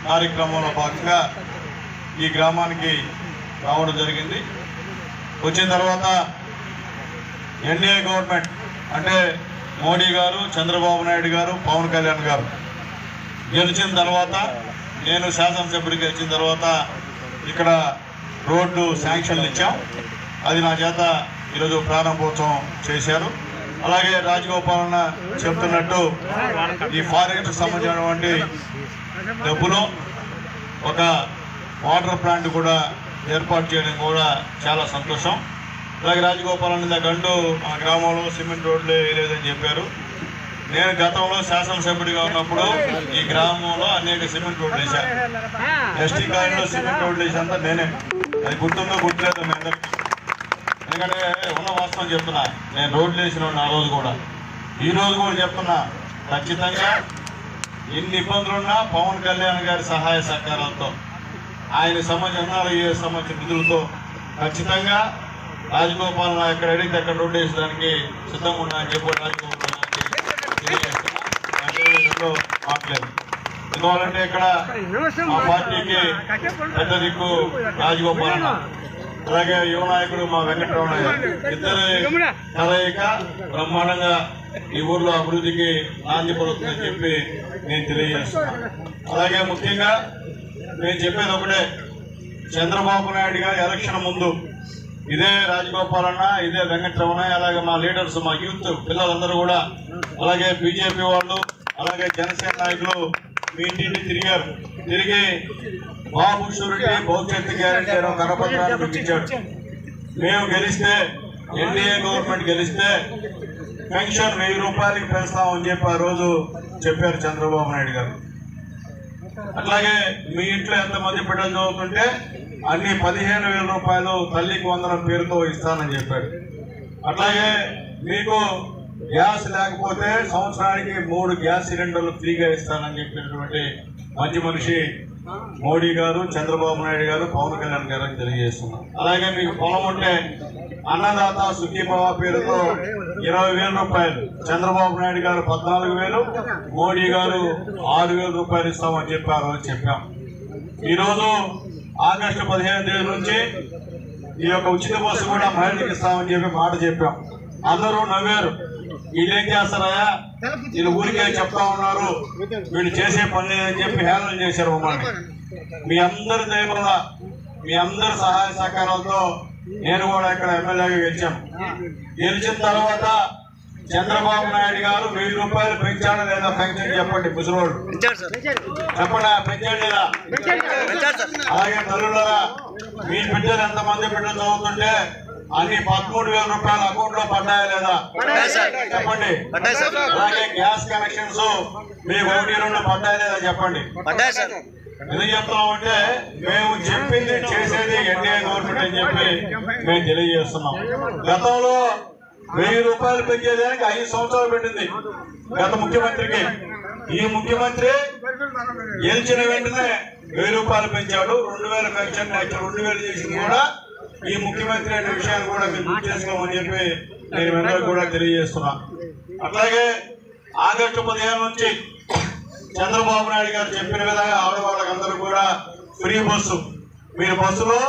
కార్యక్రమంలో భాగంగా ఈ గ్రామానికి రావడం జరిగింది. వచ్చిన తర్వాత ఎన్డీఏ గవర్నమెంట్ అంటే మోడీ గారు, చంద్రబాబు నాయుడు గారు, పవన్ కళ్యాణ్ గారు గెలిచిన తర్వాత, నేను శాసనసభ్యుడికి గెలిచిన తర్వాత ఇక్కడ రోడ్డు శాంక్షన్లు ఇచ్చాం. అది నా చేత ఈరోజు ప్రారంభోత్సవం చేశారు. అలాగే రాజగోపాలన్న చెప్తున్నట్టు ఈ ఫారెస్ట్ సంబంధించినటువంటి డబ్బులో ఒక వాటర్ ప్లాంట్ కూడా ఏర్పాటు చేయడం కూడా చాలా సంతోషం. అలాగే రాజగోపాలన్న గండు మా గ్రామంలో సిమెంట్ రోడ్లు వేయలేదని చెప్పారు. నేను గతంలో శాసనసభ్యుడిగా ఉన్నప్పుడు ఈ గ్రామంలో అనేక సిమెంట్ రోడ్లు వేశాను. ఎస్టీ కాలనీలో సిమెంట్ రోడ్లు వేసానంతా నేనే. అది గుర్తుందో గుర్తులేదో మీ అందరికీ. ఎందుకంటే ఉన్న వాస్తవం చెప్తున్నా, నేను రోడ్లు వేసిన ఆ రోజు కూడా, ఈ రోజు కూడా చెప్తున్నా, ఖచ్చితంగా ఎన్ని ఇబ్బందులున్నా పవన్ కళ్యాణ్ గారి సహాయ సహకారాలతో, ఆయన సంబంధించిన నిధులతో ఖచ్చితంగా రాజగోపాల్ ఎక్కడ అడిగితే అక్కడ రోడ్డు వేసడానికి సిద్ధంగా ఉన్నా అని చెప్పి రాజగోపాల్ మాట్లాడలేదు. ఎందువల్లంటే ఇక్కడ మా పార్టీకి పెద్ద దిక్కు రాజగోపాల్, అలాగే యువ నాయకుడు మా వెంకటరమణ, ఇద్దరు కలయిక బ్రహ్మాండంగా ఈ ఊర్లో అభివృద్ధికి నాంది పడుతుందని చెప్పి నేను తెలియజేస్తున్నాను. అలాగే ముఖ్యంగా నేను చెప్పేది ఒకటే, చంద్రబాబు నాయుడు గారి ఎలక్షన్ ముందు ఇదే రాజగోపాలన్న, ఇదే వెంకటరమణ, అలాగే మా లీడర్స్, మా యూత్ పిల్లలందరూ కూడా, అలాగే బీజేపీ వాళ్ళు, అలాగే జనసేన నాయకులు మీ ఇంటింటి తిరిగారు. తిరిగి బాబు షూరిటీ భవిష్యత్తు గ్యారెంటీ కరపత్రాన్ని చూపించాడు. మేము గెలిస్తే, ఎన్డీఏ గవర్నమెంట్ గెలిస్తే పెన్షన్ 1000 రూపాయలకి పెంచుతామని చెప్పి ఆ రోజు చెప్పారు చంద్రబాబు నాయుడు గారు. అట్లాగే మీ ఇంట్లో ఎంతమంది బిడ్డలు చదువుతుంటే అన్ని 15,000 రూపాయలు తల్లికి వందనం పేరుతో ఇస్తానని చెప్పాడు. అట్లాగే మీకు గ్యాస్ లేకపోతే సంవత్సరానికి 3 గ్యాస్ సిలిండర్లు ఫ్రీగా ఇస్తానని చెప్పినటువంటి మంచి మనిషి మోడీ గారు, చంద్రబాబు నాయుడు గారు, పవన్ కళ్యాణ్ గారు అని తెలియజేస్తున్నాం. అలాగే మీకు పొలం ఉంటే అన్నదాత సుఖీభవ పేరుతో 20,000 రూపాయలు, చంద్రబాబు నాయుడు గారు 14,000, మోడీ గారు 6,000 రూపాయలు ఇస్తామని చెప్పారు అని చెప్పాం. ఈరోజు ఆగస్టు 15 తేదీ నుంచి ఈ యొక్క ఉచిత బస్సు కూడా మహిళలకు ఇస్తామని చెప్పి మాట చెప్పాం. అందరూ నవ్వారు, వీళ్ళేం చేస్తారయా, వీళ్ళు ఊరికే చెప్తా ఉన్నారు, వీళ్ళు చేసే పని లేదని చెప్పి హేళన చేశారు మమ్మల్ని. మీ అందరి దయ వల్ల, మీ అందరి సహాయ సహకారాలతో నేను కూడా ఇక్కడ ఎమ్మెల్యేగా గెలిచాను. గెలిచిన తర్వాత చంద్రబాబు నాయుడు గారు 1000 రూపాయలు పెంచాడా లేదా పెన్షన్ చెప్పండి, ముసలోడు చెప్పండి, పెంచాడు లేదా? అలాగే తల్లులరా, మీ బిడ్డలు ఎంతమంది బిడ్డలు చదువుతుంటే అన్ని 13,000 రూపాయలు అకౌంట్ లో పడ్డాయా లేదా చెప్పండి. అలాగే గ్యాస్ కనెక్షన్స్ మీకు 1-2 పడ్డాయా లేదా చెప్పండి. ఎందుకు చెప్తున్నామంటే మేము చెప్పింది చేసేది ఎన్డీఏ గవర్నమెంట్ అని చెప్పి మేము తెలియజేస్తున్నాం. గతంలో 1000 రూపాయలు పెంచేదానికి 5 సంవత్సరాలు పెట్టింది గత ముఖ్యమంత్రికి. ఈ ముఖ్యమంత్రి గెలిచిన వెంటనే 1000 రూపాయలు పెంచాడు. 2000 పెన్షన్ 2000 చేసింది కూడా ఈ ముఖ్యమంత్రి అనే విషయాన్ని కూడా మీరు గుర్తు చేసుకోమని చెప్పి నేను అందరూ కూడా తెలియజేస్తున్నా. అట్లాగే ఆగస్టు 15 నుంచి చంద్రబాబు నాయుడు గారు చెప్పిన విధంగా ఆడవాళ్ళకందరూ కూడా ఫ్రీ బస్సు. మీరు బస్సులో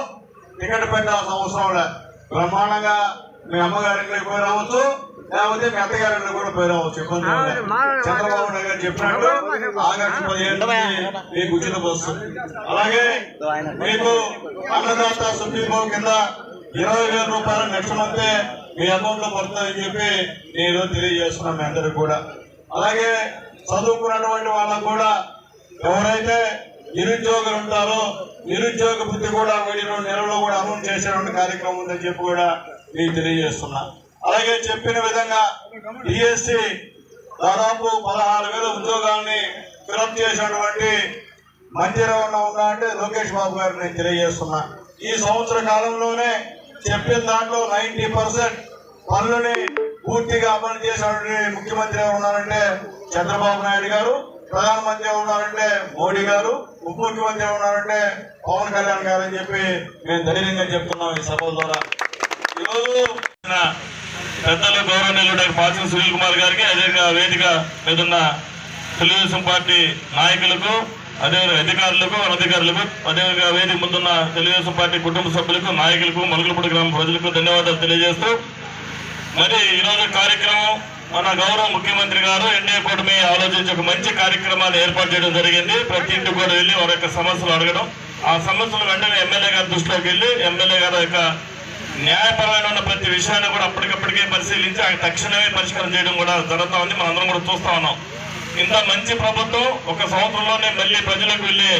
టికెట్ పెట్టాల్సిన అవసరం లేదు. బ్రహ్మాండంగా మీ అమ్మగారింట్లో పోయి రావచ్చు, లేకపోతే మీ అత్తగారింట్లో కూడా పోయి రావచ్చు. ఇబ్బంది చంద్రబాబు నాయుడు గారు చెప్పినట్టు ఆగస్టు 15 మీకు ఉచిత బస్సు. అలాగే మీకు అన్నదాత సుప్రీంకో కింద 20,000 రూపాయలు నెక్స్ట్ మంతే మీ అకౌంట్ లో పడుతుందని చెప్పి నేను తెలియజేస్తున్నాను మీ అందరికి కూడా. అలాగే చదువుకున్నటువంటి వాళ్ళకు కూడా ఎవరైతే నిరుద్యోగులు ఉంటారో నిరుద్యోగ వృత్తి కూడా 2 నెలల్లో కూడా అమలు చేసేటువంటి కార్యక్రమం ఉందని చెప్పి కూడా మీకు తెలియజేస్తున్నా. అలాగే చెప్పిన విధంగా డిఎస్సి దాదాపు 16,000 ఉద్యోగాల్ని ఫిలప్ చేసినటువంటి మందిరం ఉన్నా అంటే లోకేష్ బాబు గారు నేను తెలియజేస్తున్నా. ఈ సంవత్సర కాలంలోనే చెప్పిన దాంట్లో 90% పనులని పూర్తిగా అమలు చేసినటువంటి ముఖ్యమంత్రి ఎవరు ఉన్నారంటే చంద్రబాబు నాయుడు గారు, ప్రధానమంత్రి ఎవరు ఉన్నారంటే మోడీ గారు, ఉప ముఖ్యమంత్రి ఎవరు ఉన్నారంటే పవన్ కళ్యాణ్ గారు అని చెప్పి మేము ధైర్యంగా చెప్తున్నాం ఈ సభ ద్వారా. ఈరోజు పెద్దలు గౌరవనీయులు డాక్టర్ పాల్సిన సునీల్ కుమార్ గారికి, అదేవిధంగా వేదిక మీదున్న తెలుగుదేశం పార్టీ నాయకులకు, అదేవిధంగా అధికారులకు, అనధికారులకు, అదేవిధంగా వేదిక ముందున్న తెలుగుదేశం పార్టీ కుటుంబ సభ్యులకు, నాయకులకు, మలుగులపూడి గ్రామ ప్రజలకు ధన్యవాదాలు తెలియజేస్తూ, మరి ఈరోజు కార్యక్రమం మన గౌరవ ముఖ్యమంత్రి గారు ఎన్డీఏ కూటమి ఆలోచించి ఒక మంచి కార్యక్రమాన్ని ఏర్పాటు చేయడం జరిగింది. ప్రతి ఇంటికి కూడా వెళ్ళి వారి యొక్క సమస్యలు అడగడం, ఆ సమస్యలు వెంటనే ఎమ్మెల్యే గారి దృష్టిలోకి వెళ్ళి ఎమ్మెల్యే గారి యొక్క న్యాయపరమైన ఉన్న ప్రతి విషయాన్ని కూడా అప్పటికప్పటికే పరిశీలించి ఆయన తక్షణమే పరిష్కారం చేయడం కూడా జరుగుతూ ఉంది. మనందరం కూడా చూస్తా ఉన్నాం. ఇంత మంచి ప్రభుత్వం ఒక సంవత్సరంలోనే మళ్ళీ ప్రజలకు వెళ్ళే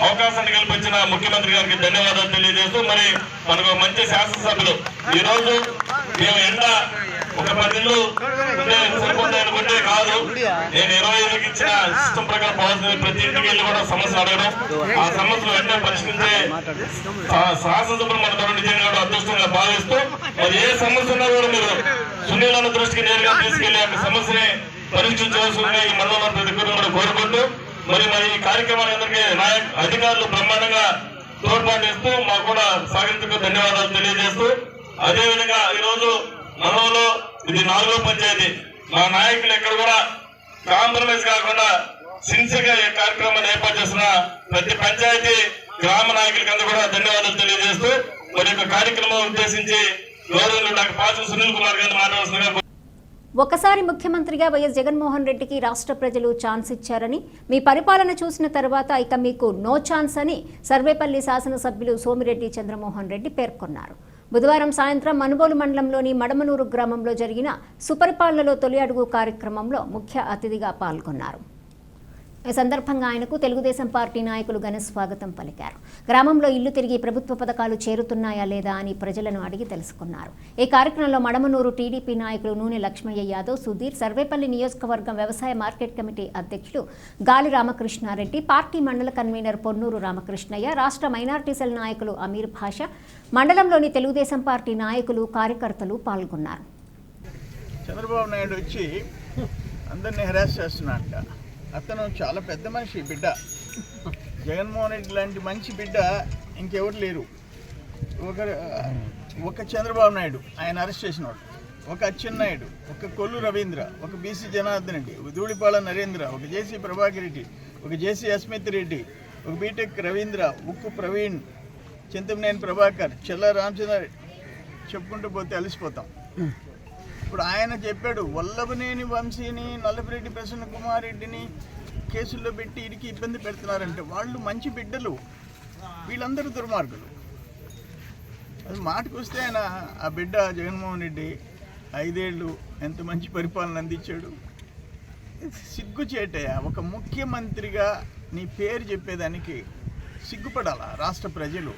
అవకాశాన్ని కల్పించిన ముఖ్యమంత్రి గారికి ధన్యవాదాలు తెలియజేస్తూ, మరి మనకు మంచి శాసనసభ్యులు ఈరోజు మేము ఎండ ఒక 10 ఇళ్ళు సరిపోతాయి అనుకుంటే కాదు, నేను 25కి ఇచ్చిన సిస్టమ్ ప్రకారం పోవాల్సిన ప్రతి ఇంటికి వెళ్ళి కూడా సమస్యలు అడగడం, ఆ సమస్యలు వెంటనే పరిష్కరించే శాసనసభ్యులు మన తరుణ్ చేయడం అదృష్టంగా భావిస్తూ, మరి ఏ సమస్య ఉన్నా కూడా మీరు సునీల దృష్టికి నేరుగా తీసుకెళ్లి ఆ సమస్యని పరీక్షించవలసిందిగా ఈ మండలంలో ప్రతి ఒక్కరు కూడా కోరుకుంటూ, మరి ఈ కార్యక్రమాన్ని అందరికీ అధికారులు బ్రహ్మాండంగా తోడ్పాటు ఇస్తూ మాకు కూడా సహకరించుకు ధన్యవాదాలు తెలియజేస్తూ, అదేవిధంగా ఈరోజు మండలంలో ఇది 4వ పంచాయతీ. మా నాయకులు ఎక్కడ కూడా కాంప్రమైజ్ కాకుండా సిన్సియర్ గా ఈ కార్యక్రమాన్ని ఏర్పాటు చేసిన ప్రతి పంచాయతీ గ్రామ నాయకులకందరూ కూడా ధన్యవాదాలు తెలియజేస్తూ, మరి యొక్క కార్యక్రమం ఉద్దేశించి గౌరవులు డాక్టర్ పాల్సిన సునీల్ కుమార్ గారిని మాట్లాడాల్సిందిగా. ఒకసారి ముఖ్యమంత్రిగా వైఎస్ జగన్మోహన్ రెడ్డికి రాష్ట్ర ప్రజలు ఛాన్స్ ఇచ్చారని, మీ పరిపాలన చూసిన తర్వాత ఇక మీకు నో ఛాన్స్ అని సర్వేపల్లి శాసనసభ్యులు సోమిరెడ్డి చంద్రమోహన్ రెడ్డి పేర్కొన్నారు. బుధవారం సాయంత్రం మనుబోలు మండలంలోని మడమనూరు గ్రామంలో జరిగిన సుపరిపాలనలో తొలి అడుగు కార్యక్రమంలో ముఖ్య అతిథిగా పాల్గొన్నారు. ఈ సందర్భంగా ఆయనకు తెలుగుదేశం పార్టీ నాయకులు ఘన స్వాగతం పలికారు. గ్రామంలో ఇల్లు తిరిగి ప్రభుత్వ పథకాలు చేరుతున్నాయా లేదా అని ప్రజలను అడిగి తెలుసుకున్నారు. ఈ కార్యక్రమంలో మడమనూరు టీడీపీ నాయకులు నూనె లక్ష్మయ్య యాదవ్, సుధీర్, సర్వేపల్లి నియోజకవర్గం వ్యవసాయ మార్కెట్ కమిటీ అధ్యక్షులు గాలి రామకృష్ణారెడ్డి, పార్టీ మండల కన్వీనర్ పొన్నూరు రామకృష్ణయ్య, రాష్ట్ర మైనార్టీ సెల్ నాయకులు అమీర్ భాషా, మండలంలోని తెలుగుదేశం పార్టీ నాయకులు, కార్యకర్తలు పాల్గొన్నారు. చంద్రబాబు నాయుడు వచ్చి అందరినీ హెరాస్ చేస్తున్నాడంట. అతను చాలా పెద్ద మనిషి బిడ్డ. జగన్మోహన్ రెడ్డి లాంటి మంచి బిడ్డ ఇంకెవరు లేరు. ఒక చంద్రబాబు నాయుడు ఆయన అరెస్ట్ చేసినాడు, ఒక అచ్చెన్నాయుడు, ఒక కొల్లు రవీంద్ర, ఒక బీసీ జనార్దన్ రెడ్డి, ఒక ధూళిపాల నరేంద్ర, ఒక జేసీ ప్రభాకర్ రెడ్డి, ఒక జేసీ అస్మిత్ రెడ్డి, ఒక బీటెక్ రవీంద్ర, ఉక్కు ప్రవీణ్, చింతమనేని ప్రభాకర్, చెల్ల రామచంద్ర, చెప్పుకుంటూ పోతే అలసిపోతాం. ఇప్పుడు ఆయన చెప్పాడు వల్లభనేని వంశీని, నల్లపిరెడ్డి ప్రసన్న కుమార్ రెడ్డిని కేసుల్లో పెట్టి ఇడికి ఇబ్బంది పెడుతున్నారంటే వాళ్ళు మంచి బిడ్డలు, వీళ్ళందరూ దుర్మార్గులు. అది మాటకు వస్తే ఆయన ఆ బిడ్డ జగన్మోహన్ రెడ్డి 5 ఏళ్ళు ఎంత మంచి పరిపాలన అందించాడు. సిగ్గుచేటయ్యా, ఒక ముఖ్యమంత్రిగా నీ పేరు చెప్పేదానికి సిగ్గుపడాలా రాష్ట్ర ప్రజలు.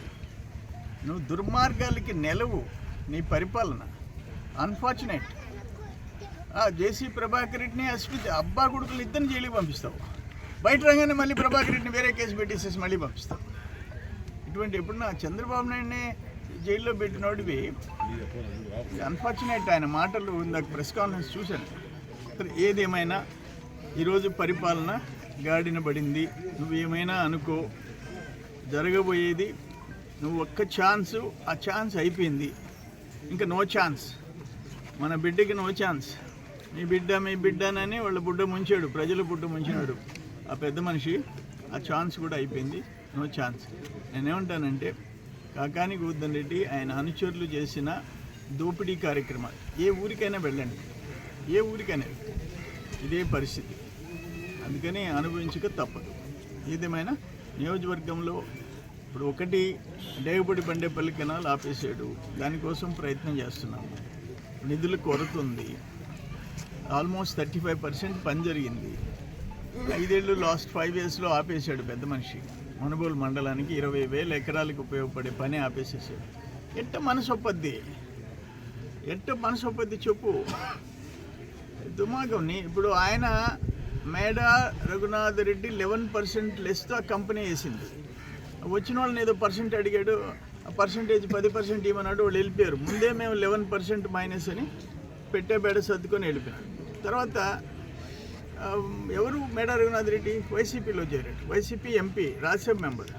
నువ్వు దుర్మార్గాలకి నెలవు నీ పరిపాలన. అన్ఫార్చునేట్. జేసీ ప్రభాకర్ రెడ్డిని అస్మిత్ అబ్బా కొడుకులు ఇద్దరిని జైలుకి పంపిస్తావు, బయట రాగానే మళ్ళీ ప్రభాకర్ రెడ్డిని వేరే కేసు పెట్టేసేసి మళ్ళీ పంపిస్తావు. ఇటువంటి ఎప్పుడన్నా చంద్రబాబు నాయుడిని జైల్లో పెట్టినోడివి అన్ఫార్చునేట్. ఆయన మాటలు ఇందాక ప్రెస్ కాన్ఫరెన్స్ చూశాను. ఏదేమైనా ఈరోజు పరిపాలన గాడిన పడింది. నువ్వేమైనా అనుకో, జరగబోయేది నువ్వు ఒక్క ఛాన్సు, ఆ ఛాన్స్ అయిపోయింది. ఇంకా నో ఛాన్స్. మన బిడ్డకి నో ఛాన్స్. మీ బిడ్డనని వాళ్ళ బుడ్డ ముంచాడు, ప్రజల బుడ్డ ముంచినాడు ఆ పెద్ద మనిషి. ఆ ఛాన్స్ కూడా అయిపోయింది. No chance. నేనేమంటానంటే కాకాని గోవర్ధన్ రెడ్డి ఆయన అనుచరులు చేసిన దోపిడీ కార్యక్రమాలు ఏ ఊరికైనా వెళ్ళండి, ఏ ఊరికైనా ఇదే పరిస్థితి. అందుకని అనుభవించక తప్పదు. ఏదేమైనా నియోజకవర్గంలో ఇప్పుడు ఒకటి డేగపూడి బండేపల్లి కెనాల్ ఆపేసాడు. దానికోసం ప్రయత్నం చేస్తున్నాము. నిధుల కొరత ఉంది. ఆల్మోస్ట్ 35% పని జరిగింది. 5 ఏళ్ళు లాస్ట్ 5 yearsలో ఆపేశాడు పెద్ద మనిషి. మునుగోలు మండలానికి 20,000 ఎకరాలకు ఉపయోగపడే పని ఆపేసేసాడు. ఎట్ట మనసొప్పద్ది చెప్పు. దుమాగంని ఇప్పుడు ఆయన మేడ రఘునాథ్ రెడ్డి 11% లెస్తో కంపెనీ వేసింది. వచ్చిన వాళ్ళని ఏదో పర్సెంట్ అడిగాడు. ఆ పర్సెంటేజ్ 10% ఇవ్వమన్నాడు. వాళ్ళు వెళ్ళిపోయారు. ముందే మేము 11% మైనస్ అని పెట్టే బేడ సర్దుకొని వెళ్ళిపోయారు. తర్వాత ఎవరు మేడ రఘునాథ్ రెడ్డి వైసీపీలో చేరాడు. YCP MP, Rajya Sabha member.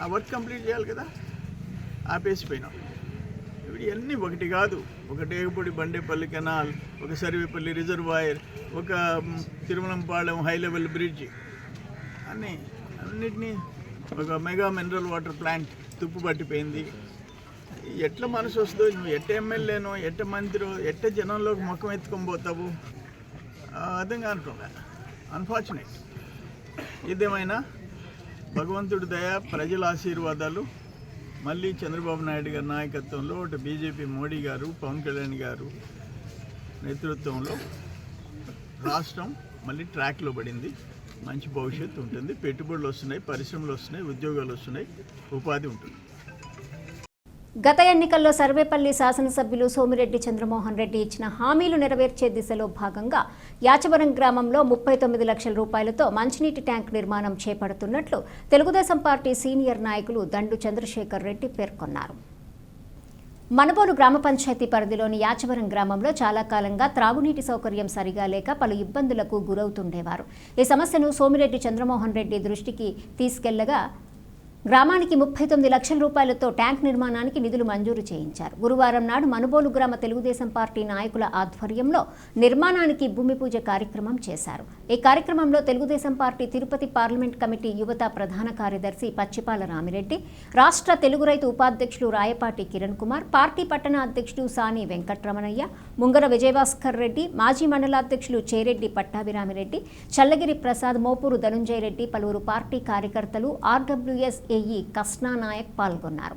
ఆ వర్క్ కంప్లీట్ చేయాలి కదా, ఆపేసిపోయినాం. ఇప్పుడు ఇవన్నీ ఒకటి కాదు. ఒక డేగపూడి బండేపల్లి కెనాల్, ఒక సర్వేపల్లి రిజర్వాయర్, ఒక తిరుమలంపాళెం హై లెవెల్ బ్రిడ్జ్, అన్నిటినీ ఒక మెగా మినరల్ వాటర్ ప్లాంట్ తుప్పు పట్టిపోయింది. ఎట్లా మనసు వస్తుందో, నువ్వు ఎట్ట ఎమ్మెల్యేనో, ఎట్ట మంత్రో, ఎట్ట జనంలోకి ముఖం ఎత్తుకొని పోతావు అర్థం కానుంటుందా. అన్ఫార్చునేట్. ఏదేమైనా భగవంతుడి దయ, ప్రజల ఆశీర్వాదాలు మళ్ళీ చంద్రబాబు నాయుడు గారి నాయకత్వంలో, అటు బీజేపీ మోడీ గారు, పవన్ కళ్యాణ్ గారు నేతృత్వంలో రాష్ట్రం మళ్ళీ ట్రాక్లో పడింది. మంచి భవిష్యత్తు ఉంటుంది. పెట్టుబడులు వస్తున్నాయి, పరిశ్రమలు వస్తున్నాయి, ఉద్యోగాలు వస్తున్నాయి, ఉపాధి ఉంటుంది. గత ఎన్నికల్లో సర్వేపల్లి శాసనసభ్యులు సోమిరెడ్డి చంద్రమోహన్ రెడ్డి ఇచ్చిన హామీలు నెరవేర్చే దిశలో భాగంగా యాచవరం గ్రామంలో 39 లక్షల రూపాయలతో మంచినీటి ట్యాంక్ నిర్మాణం చేపడుతున్నట్లు తెలుగుదేశం పార్టీ సీనియర్ నాయకులు దండు చంద్రశేఖర్ రెడ్డి పేర్కొన్నారు. మనబోలు గ్రామ పంచాయతీ పరిధిలోని యాచవరం గ్రామంలో చాలా కాలంగా త్రాగునీటి సౌకర్యం సరిగా లేక పలు ఇబ్బందులకు గురవుతుండేవారు. ఈ సమస్యను సోమిరెడ్డి చంద్రమోహన్ రెడ్డి దృష్టికి తీసుకెళ్లగా గ్రామానికి 39 లక్షల రూపాయలతో ట్యాంక్ నిర్మాణానికి నిధులు మంజూరు చేయించారు. గురువారం నాడు మనుబోలు గ్రామ తెలుగుదేశం పార్టీ నాయకుల ఆధ్వర్యంలో నిర్మాణానికి భూమి పూజ కార్యక్రమం చేశారు. ఈ కార్యక్రమంలో Telugu Desam party Tirupati parliament committee యువత ప్రధాన కార్యదర్శి పచ్చిపాల రామిరెడ్డి, రాష్ట్ర తెలుగు రైతు ఉపాధ్యక్షులు రాయపాటి కిరణ్ కుమార్, పార్టీ పట్టణ అధ్యక్షుడు సాని వెంకట్రమణయ్య, ముంగర విజయభాస్కర్ రెడ్డి, మాజీ మండలాధ్యక్షులు చేరెడ్డి పట్టాభిరామిరెడ్డి, చల్లగిరి ప్రసాద్, మోపూరు ధనుంజయ రెడ్డి, పలువురు పార్టీ కార్యకర్తలు, ఆర్డబ్ల్యూఎస్ ఏఈ కస్నా నాయక్ పాల్గొన్నారు.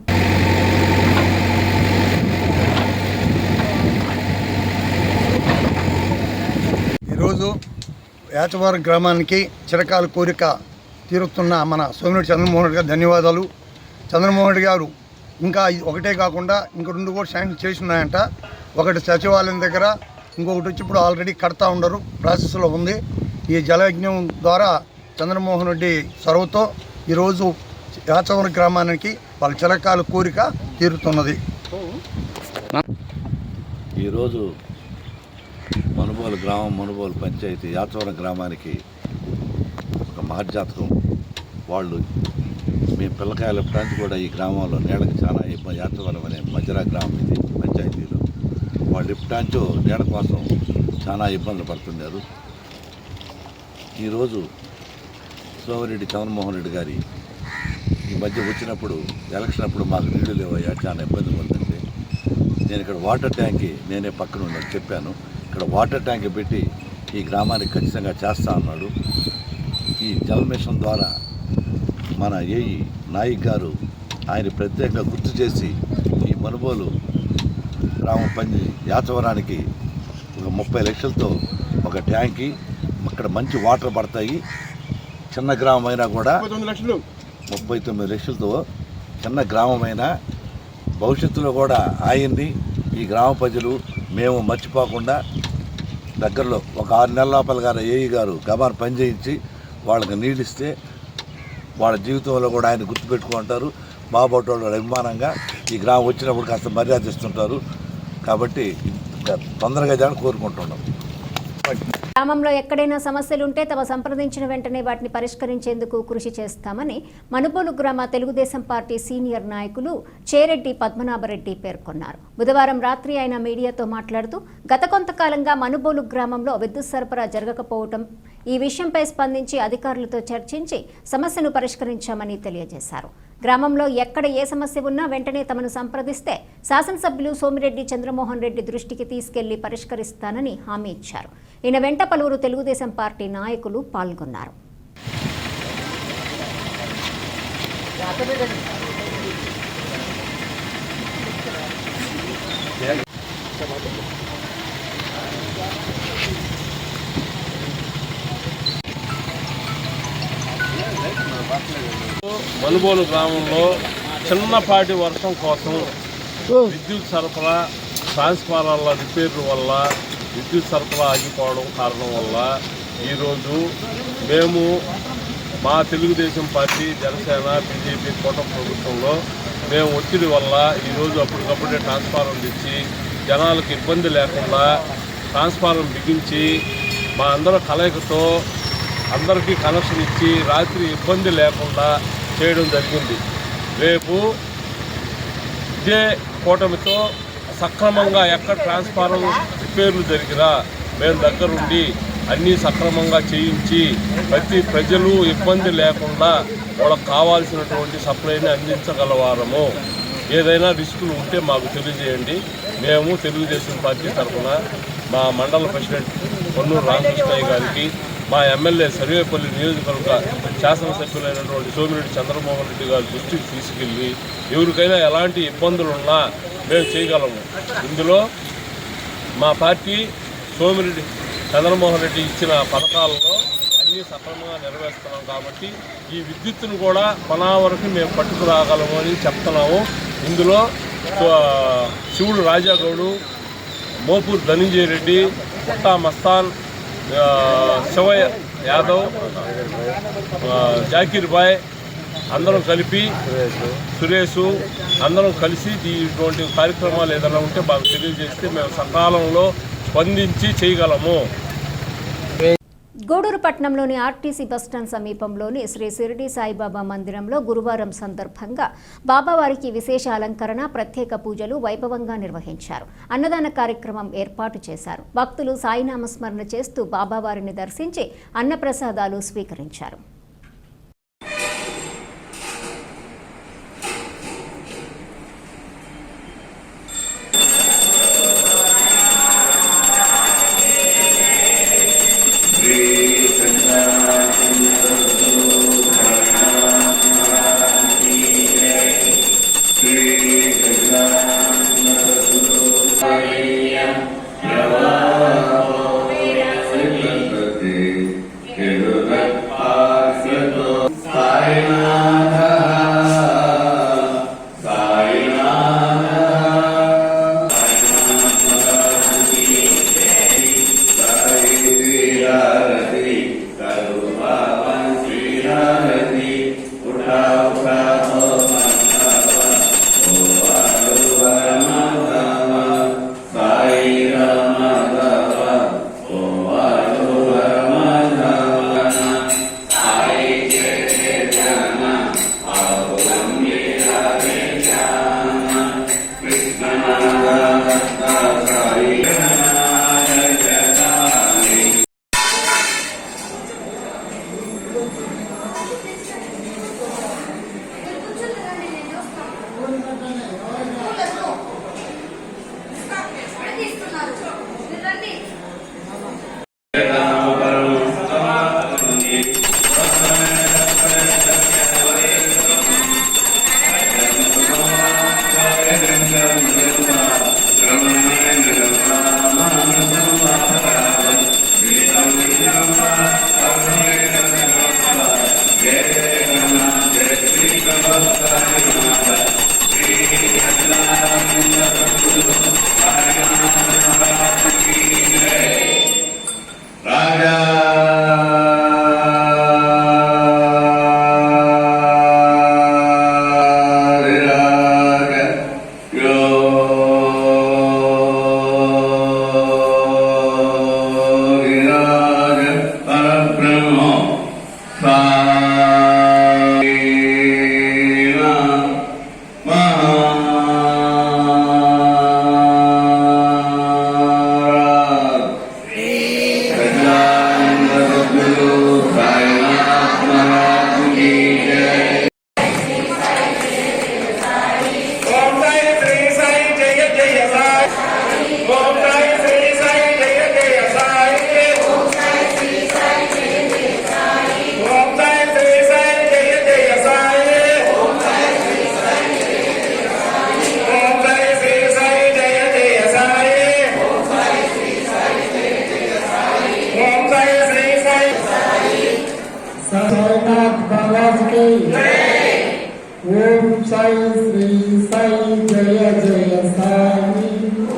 ఈరోజు యాచవరం గ్రామానికి చిరకాల కోరిక తీరుతున్న మన సోమిరెడ్డి చంద్రమోహన్ రెడ్డి గారు ధన్యవాదాలు. చంద్రమోహన్ రెడ్డి గారు ఇంకా ఒకటే కాకుండా ఇంకా 2 కూడా శాంక్షన్ చేసి ఉన్నాయంట. ఒకటి సచివాలయం దగ్గర, ఇంకొకటి వచ్చి ఇప్పుడు ఆల్రెడీ కడతా ఉండరు, ప్రాసెస్లో ఉంది. ఈ జలయజ్ఞం ద్వారా చంద్రమోహన్ రెడ్డి చొరవతో ఈరోజు యాచవరం గ్రామానికి వాళ్ళ చిరకాల కోరిక తీరుతున్నది. ఈరోజు మనుబోలు గ్రామం, మనుబోలు పంచాయతీ యాచవరం గ్రామానికి ఒక మహర్జాతకం. వాళ్ళు మీ పిల్లకాయల ప్రాంతి కూడా ఈ గ్రామంలో నీళ్ళకి చాలా ఇబ్బంది. యాచవరం అనే మధ్యరా గ్రామం ఇది పంచాయతీలో. వాళ్ళు ఇప్పటాంచో నీళ్ళ కోసం చాలా ఇబ్బందులు పడుతున్నారు. ఈరోజు సోమిరెడ్డి చంద్రమోహన్ రెడ్డి గారి ఈ మధ్య వచ్చినప్పుడు ఎలక్షన్ అప్పుడు మాకు నీళ్లు లేవయ్యా, చాలా ఇబ్బంది ఉందంటే నేను ఇక్కడ వాటర్ ట్యాంక్ నేనే పక్కన ఉన్నది చెప్పాను. ఇక్కడ వాటర్ ట్యాంక్ పెట్టి ఈ గ్రామానికి ఖచ్చితంగా చేస్తా అన్నాడు. ఈ జల్ మిషన్ ద్వారా మన ఏఈ నాయక్ గారు ఆయన ప్రత్యేకంగా గుర్తు చేసి ఈ మనుబోలు గ్రామం యాచవరానికి ఒక 30 లక్షలతో ఒక ట్యాంకి, అక్కడ మంచి వాటర్ పడతాయి. చిన్న గ్రామం అయినా కూడా 39 లక్షలతో చిన్న గ్రామమైనా భవిష్యత్తులో కూడా ఆయన్ని ఈ గ్రామ ప్రజలు మేము మర్చిపోకుండా దగ్గరలో ఒక 6 నెలల లోపల గారు ఏఈ గారు గబాన్ పని చేయించి వాళ్ళకి నీళ్ళు ఇస్తే వాళ్ళ జీవితంలో కూడా ఆయన గుర్తుపెట్టుకుంటారు. బాబోటోళ్ళు అభిమానంగా ఈ గ్రామం వచ్చినప్పుడు కాస్త మర్యాద ఇస్తుంటారు. కాబట్టి తొందరగా జరగని కోరుకుంటున్నాం. గ్రామంలో ఎక్కడైనా సమస్యలుంటే తమ సంప్రదించిన వెంటనే వాటిని పరిష్కరించేందుకు కృషి చేస్తామని మనుబోలు గ్రామ తెలుగుదేశం పార్టీ సీనియర్ నాయకులు చేరెడ్డి పద్మనాభరెడ్డి పేర్కొన్నారు. బుధవారం రాత్రి ఆయన మీడియాతో మాట్లాడుతూ గత కొంతకాలంగా మనుబోలు గ్రామంలో విద్యుత్ సరఫరా జరగకపోవడం, ఈ విషయంపై స్పందించి అధికారులతో చర్చించి సమస్యను పరిష్కరించామని తెలియజేశారు. గ్రామంలో ఎక్కడ ఏ సమస్య ఉన్నా వెంటనే తమను సంప్రదిస్తే శాసనసభ్యులు సోమిరెడ్డి చంద్రమోహన్ రెడ్డి దృష్టికి తీసుకెళ్లి పరిష్కరిస్తానని హామీ ఇచ్చారు. ఈయన వెంట పలువురు తెలుగుదేశం పార్టీ నాయకులు పాల్గొన్నారు. మనుబోలు గ్రామంలో చిన్నపాటి వర్షం కోసం విద్యుత్ సరఫరా ట్రాన్స్ఫార్మర్ల రిపేర్ల వల్ల విద్యుత్ సరఫరా ఆగిపోవడం కారణం వల్ల ఈరోజు మేము మా తెలుగుదేశం పార్టీ, జనసేన, బీజేపీ కూటమి ప్రభుత్వంలో మేము ఒత్తిడి వల్ల ఈరోజు అప్పటికప్పుడే ట్రాన్స్ఫార్మర్ తెచ్చి జనాలకు ఇబ్బంది లేకుండా ట్రాన్స్ఫార్మర్ బిగించి మా అందరూ కలయికతో అందరికీ కనెక్షన్ ఇచ్చి రాత్రి ఇబ్బంది లేకుండా చేయడం జరిగింది. రేపు ఇదే కూటమితో సక్రమంగా ఎక్కడ ట్రాన్స్ఫార్మర్ రిపేర్లు జరిగినా మేము దగ్గరుండి అన్నీ సక్రమంగా చేయించి ప్రతి ప్రజలు ఇబ్బంది లేకుండా వాళ్ళకు కావాల్సినటువంటి సప్లైని అందించగలవారము. ఏదైనా రిస్కులు ఉంటే మాకు తెలియజేయండి. మేము తెలుగుదేశం పార్టీ తరఫున మా మండల ప్రెసిడెంట్ పొన్నూరు రామకృష్ణయ్య గారికి, మా ఎమ్మెల్యే సర్వేపల్లి నియోజకవర్గ శాసనసభ్యులైనటువంటి సోమిరెడ్డి చంద్రమోహన్ రెడ్డి గారి దృష్టికి తీసుకెళ్ళి ఎవరికైనా ఎలాంటి ఇబ్బందులున్నా మేము చేయగలము. ఇందులో మా పార్టీ సోమిరెడ్డి చంద్రమోహన్ రెడ్డి ఇచ్చిన పథకాలలో అన్నీ సక్రమంగా నెరవేరుస్తున్నాం కాబట్టి ఈ విద్యుత్తును కూడా కొనా వరకు మేము పట్టుకురాగలము అని చెప్తున్నాము. ఇందులో శివుడు రాజాగౌడు, మోపూర్ ధనంజయ రెడ్డి, పుట్టా మస్తాన్, శివయ్య యాదవ్, జాకీర్ బాయ్ అందరం కలిపి, సురేష్ అందరం కలిసి ఇటువంటి కార్యక్రమాలు ఏదైనా ఉంటే మాకు తెలియజేస్తే మేము సకాలంలో స్పందించి చేయగలము. గూడూరు పట్టణంలోని ఆర్టీసీ బస్టాండ్ సమీపంలోని శ్రీ షిరిడి సాయిబాబా మందిరంలో గురువారం సందర్భంగా బాబావారికి విశేష అలంకరణ, ప్రత్యేక పూజలు వైభవంగా నిర్వహించారు. అన్నదాన కార్యక్రమం ఏర్పాటు చేశారు. భక్తులు సాయినామస్మరణ చేస్తూ బాబావారిని దర్శించి అన్నప్రసాదాలు స్వీకరించారు. Ram ఓం సాయి శ్రీ సాయి జయ జయ సాయి.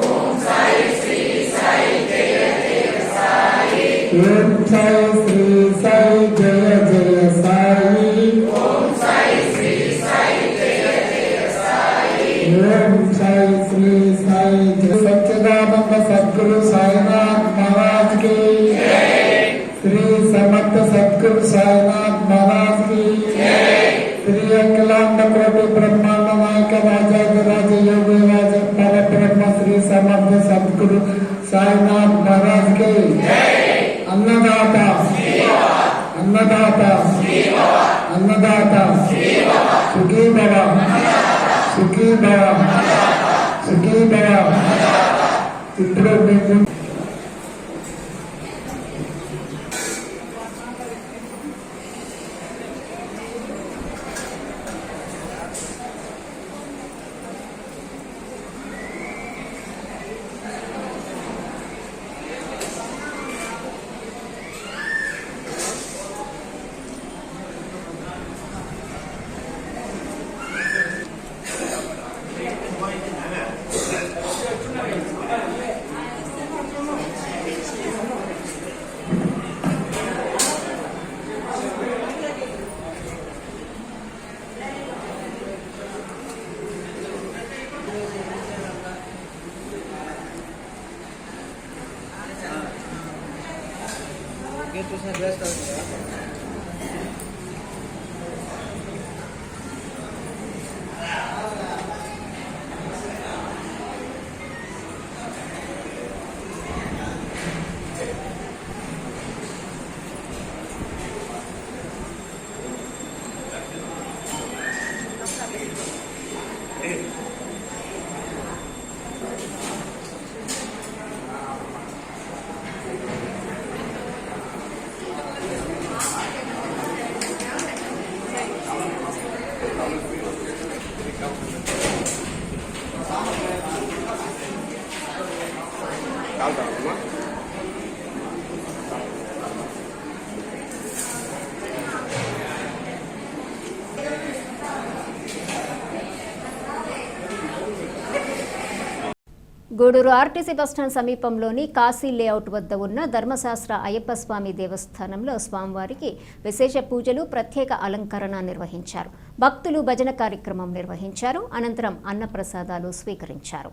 ఓం సాయి శ్రీ సాయి జయ జయ సాయి. ఓం సాయి శ్రీ సాయి జయ జయ సాయి. ఓం సాయి శ్రీ సాయి జయ జయ సాయి. ఓం సాయి శ్రీ సాయి సచ్చిదానంద సద్గురు సాయినాథ్ మహారాజ్ కి శ్రీ సమర్థ సద్గురు సాయినాథ్ మహారాజ్ కి శ్రీ అఖిలాండ కోటి బ్రహ్మాండ నాయక రాజాధిరాజ యోగి రాజ పరబ్రహ్మ శ్రీ సమర్థ సద్గురు సాయినాథ్ మహారాజ్ కి అన్నదాత అన్నదాత అన్నదాత సుఖీ భవ సుఖీ భవ సుఖీ భవ. ఇప్పుడు మీకు గూడూరు ఆర్టీసీ బస్టాండ్ సమీపంలోని కాశీ లేఅవుట్ వద్ద ఉన్న ధర్మశాస్త్ర అయ్యప్ప స్వామి దేవస్థానంలో స్వామివారికి విశేష పూజలు, ప్రత్యేక అలంకరణ నిర్వహించారు. భక్తులు భజన కార్యక్రమం నిర్వహించారు. అనంతరం అన్నప్రసాదాలు స్వీకరించారు.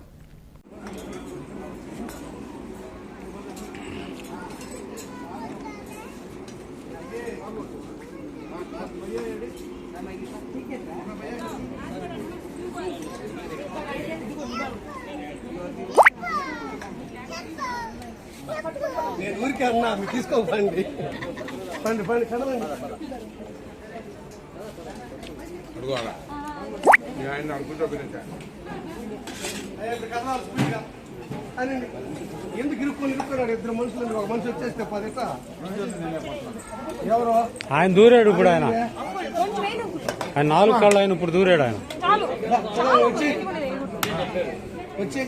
నేను ఊరికే అన్నా మీరు తీసుకోకండి. పండి పండి కదలండి. ఎందుకు ఇరుక్కున్నాడు? ఇద్దరు మనుషులు, ఒక మనిషి వచ్చేస్తే పదిట ఎవరు ఆయన దూరాడు. ఇప్పుడు ఆయన 4 కాళ్ళు ఆయన ఇప్పుడు దూరాడు. ఆయన వచ్చి వచ్చి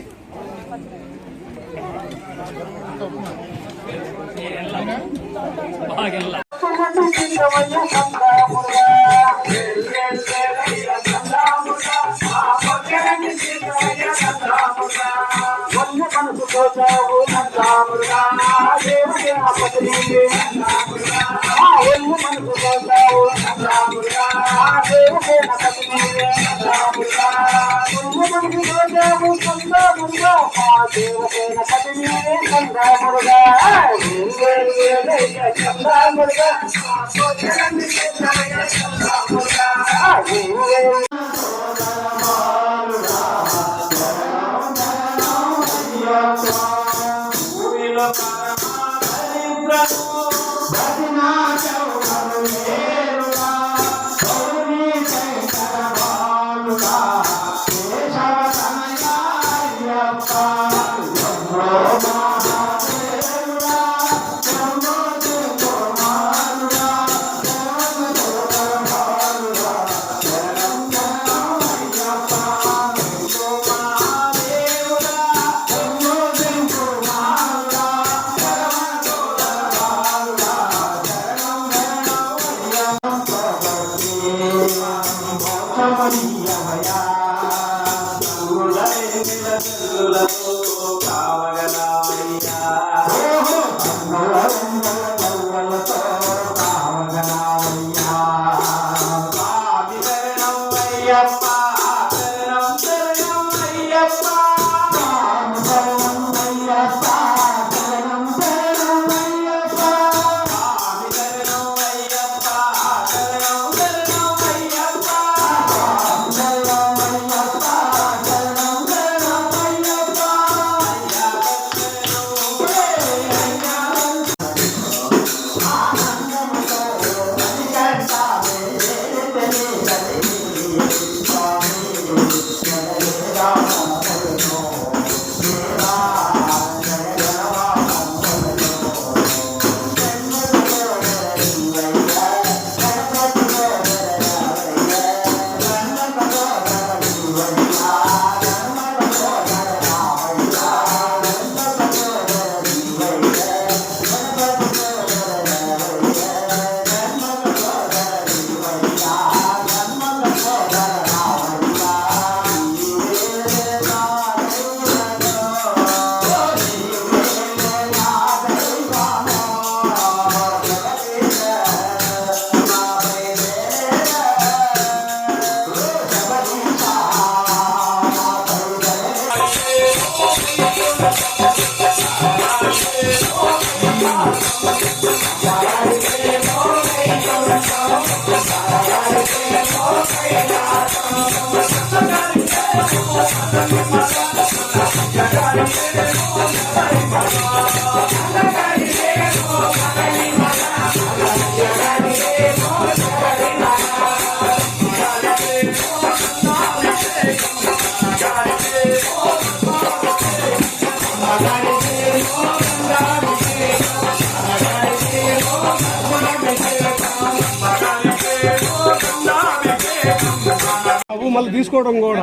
మళ్ళీ తీసుకోవడం కూడా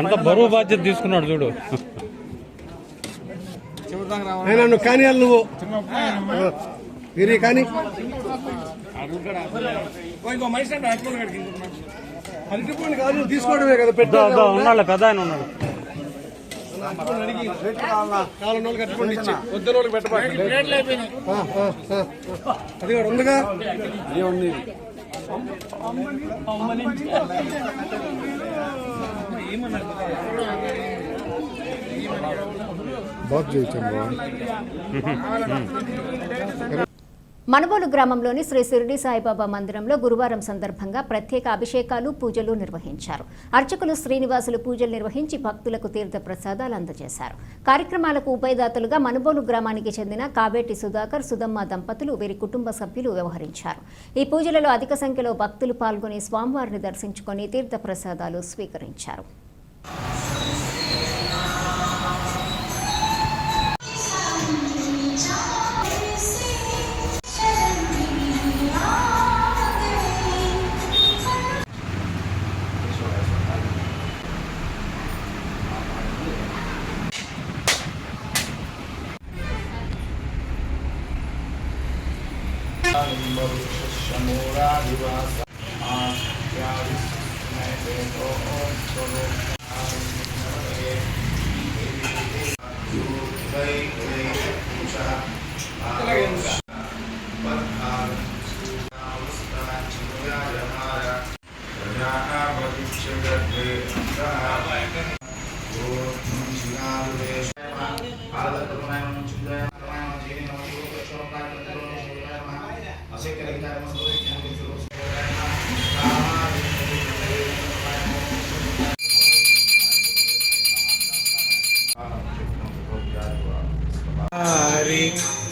ఎంత బరువు బాధ్యత తీసుకున్నాడు చూడు. నువ్వు కానీ నువ్వు గిరి కానీ తీసుకోవడమే కదా. ఉన్నాడు పెద్ద ఆయన ఉన్నాడు. అది కూడా ఉందిగా ఉంది. మనుబోలు గ్రామంలోని శ్రీ షిరిడి సాయిబాబా మందిరంలో గురువారం సందర్భంగా ప్రత్యేక అభిషేకాలు పూజలు నిర్వహించారు. అర్చకులు శ్రీనివాసులు పూజలు నిర్వహించి భక్తులకు తీర్థ ప్రసాదాలు అందజేశారు. కార్యక్రమాలకు ఉభయదాతలుగా మనుబోలు గ్రామానికి చెందిన కావేటి సుధాకర్, సుధమ్మ దంపతులు, వీరి కుటుంబ సభ్యులు వ్యవహరించారు. ఈ పూజలలో అధిక సంఖ్యలో భక్తులు పాల్గొని స్వామివారిని దర్శించుకొని తీర్థ ప్రసాదాలు స్వీకరించారు.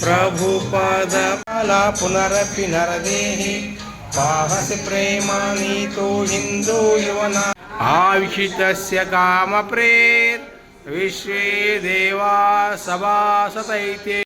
ప్రభుపద పునరపి నరదేహి పావసి ప్రేమానీతో హిందూ యువన ఆవిషితస్య కామ ప్రేత్ విశ్వే దేవా సభాసతైతే.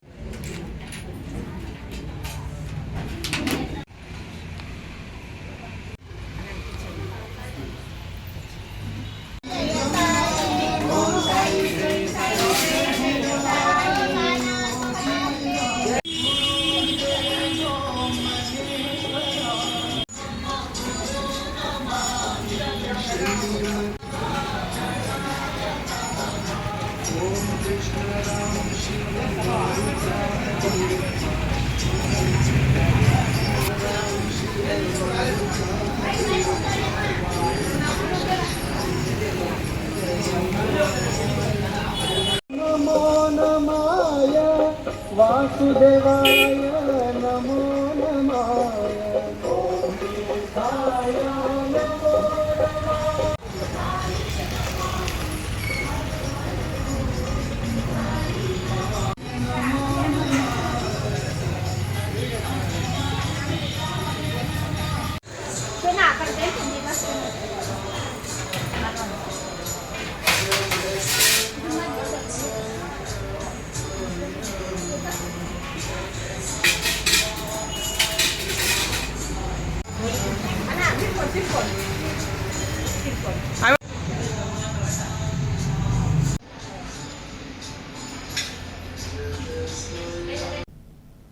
నమో నమాయ గోవిందాయ నమో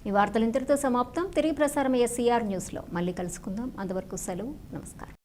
ఈ వార్తలు ఇంతటితో సమాప్తం. తిరిగి ప్రసారమయ్యే సిఆర్ న్యూస్లో మళ్ళీ కలుసుకుందాం. అంతవరకు సెలవు. నమస్కారం.